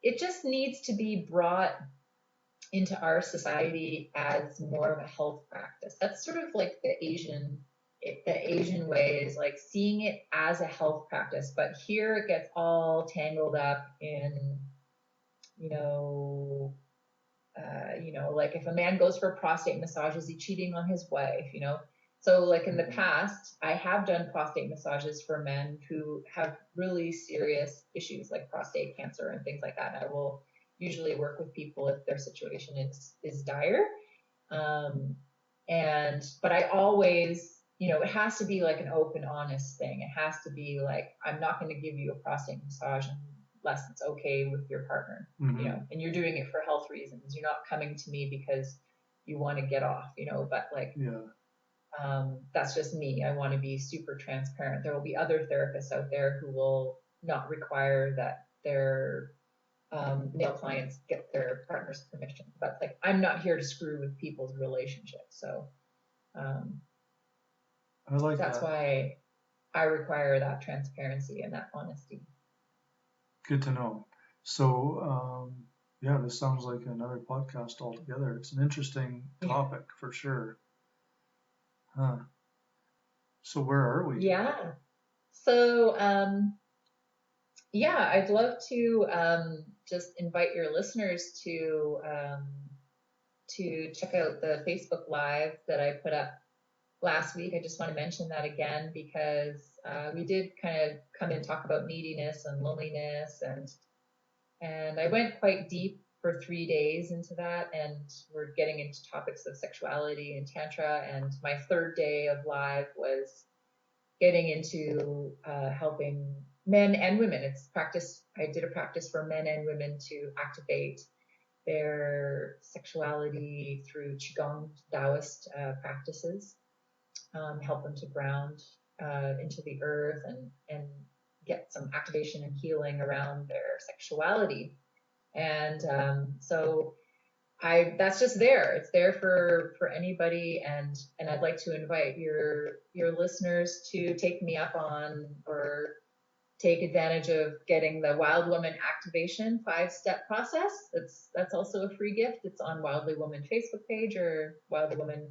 it just needs to be brought into our society as more of a health practice. That's sort of like the Asian way, is like seeing it as a health practice. But here it gets all tangled up in, like if a man goes for a prostate massage, is he cheating on his wife? So like in the past, I have done prostate massages for men who have really serious issues like prostate cancer and things like that. And I will usually work with people if their situation is dire. But I always, it has to be like an open, honest thing. It has to be like, I'm not going to give you a prostate massage unless it's okay with your partner, and you're doing it for health reasons. You're not coming to me because you want to get off, but like, that's just me. I want to be super transparent. There will be other therapists out there who will not require that their male clients get their partner's permission. But like, I'm not here to screw with people's relationships. So I like that's that. why I require that transparency and that honesty. Good to know. So, this sounds like another podcast altogether. It's an interesting topic for sure. Huh. So where are we? Yeah. So, I'd love to just invite your listeners to check out the Facebook Live that I put up last week. I just want to mention that again because we did kind of come and talk about neediness and loneliness, and I went quite deep for 3 days into that, and we're getting into topics of sexuality and tantra. And my third day of live was getting into helping men and women. It's practice. I did a practice for men and women to activate their sexuality through Qigong Taoist practices, help them to ground into the earth and get some activation and healing around their sexuality. And so that's just there. It's there for anybody, and I'd like to invite your listeners to take me up on or take advantage of getting the Wild Woman Activation 5-step process. That's also a free gift. It's on Wildly Woman Facebook page or my Wildly Woman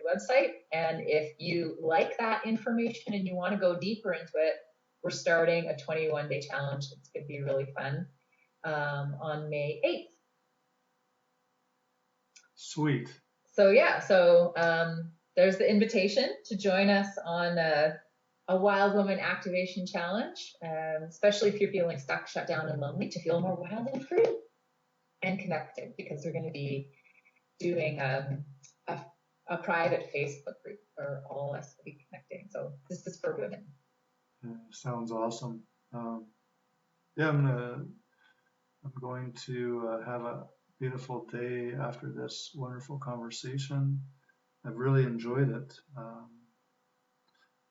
website. And if you like that information and you want to go deeper into it, we're starting a 21-day challenge. It's going to be really fun on May 8th. Sweet. So there's the invitation to join us on a Wild Woman Activation Challenge, especially if you're feeling stuck, shut down, and lonely, to feel more wild and free and connected, because we're going to be doing a private Facebook group for all of us to be connecting. So this is for women. Sounds awesome. I'm going to have a beautiful day after this wonderful conversation. I've really enjoyed it.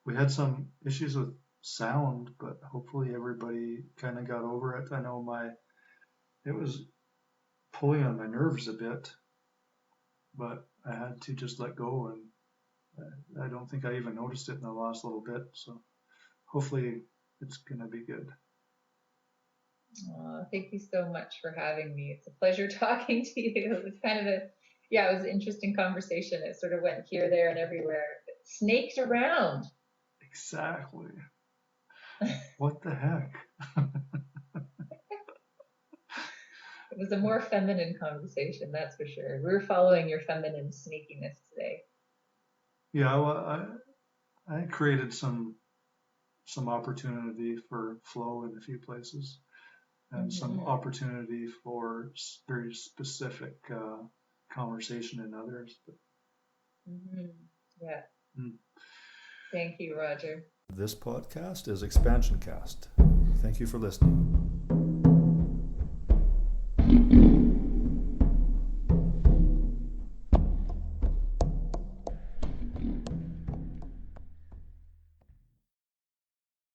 We had some issues with sound, but hopefully everybody kind of got over it. I know it was pulling on my nerves a bit, but I had to just let go, and I don't think I even noticed it in the last little bit. So hopefully it's going to be good. Thank you so much for having me. It's a pleasure talking to you. It was kind of it was an interesting conversation. It sort of went here, there, and everywhere. It snaked around. Exactly. What the heck? It was a more feminine conversation, that's for sure. We were following your feminine sneakiness today. Yeah, well, I created some opportunity for flow in a few places, and some opportunity for very specific conversation in others. But... Yeah. Thank you, Roger. This podcast is Expansion Cast. Thank you for listening.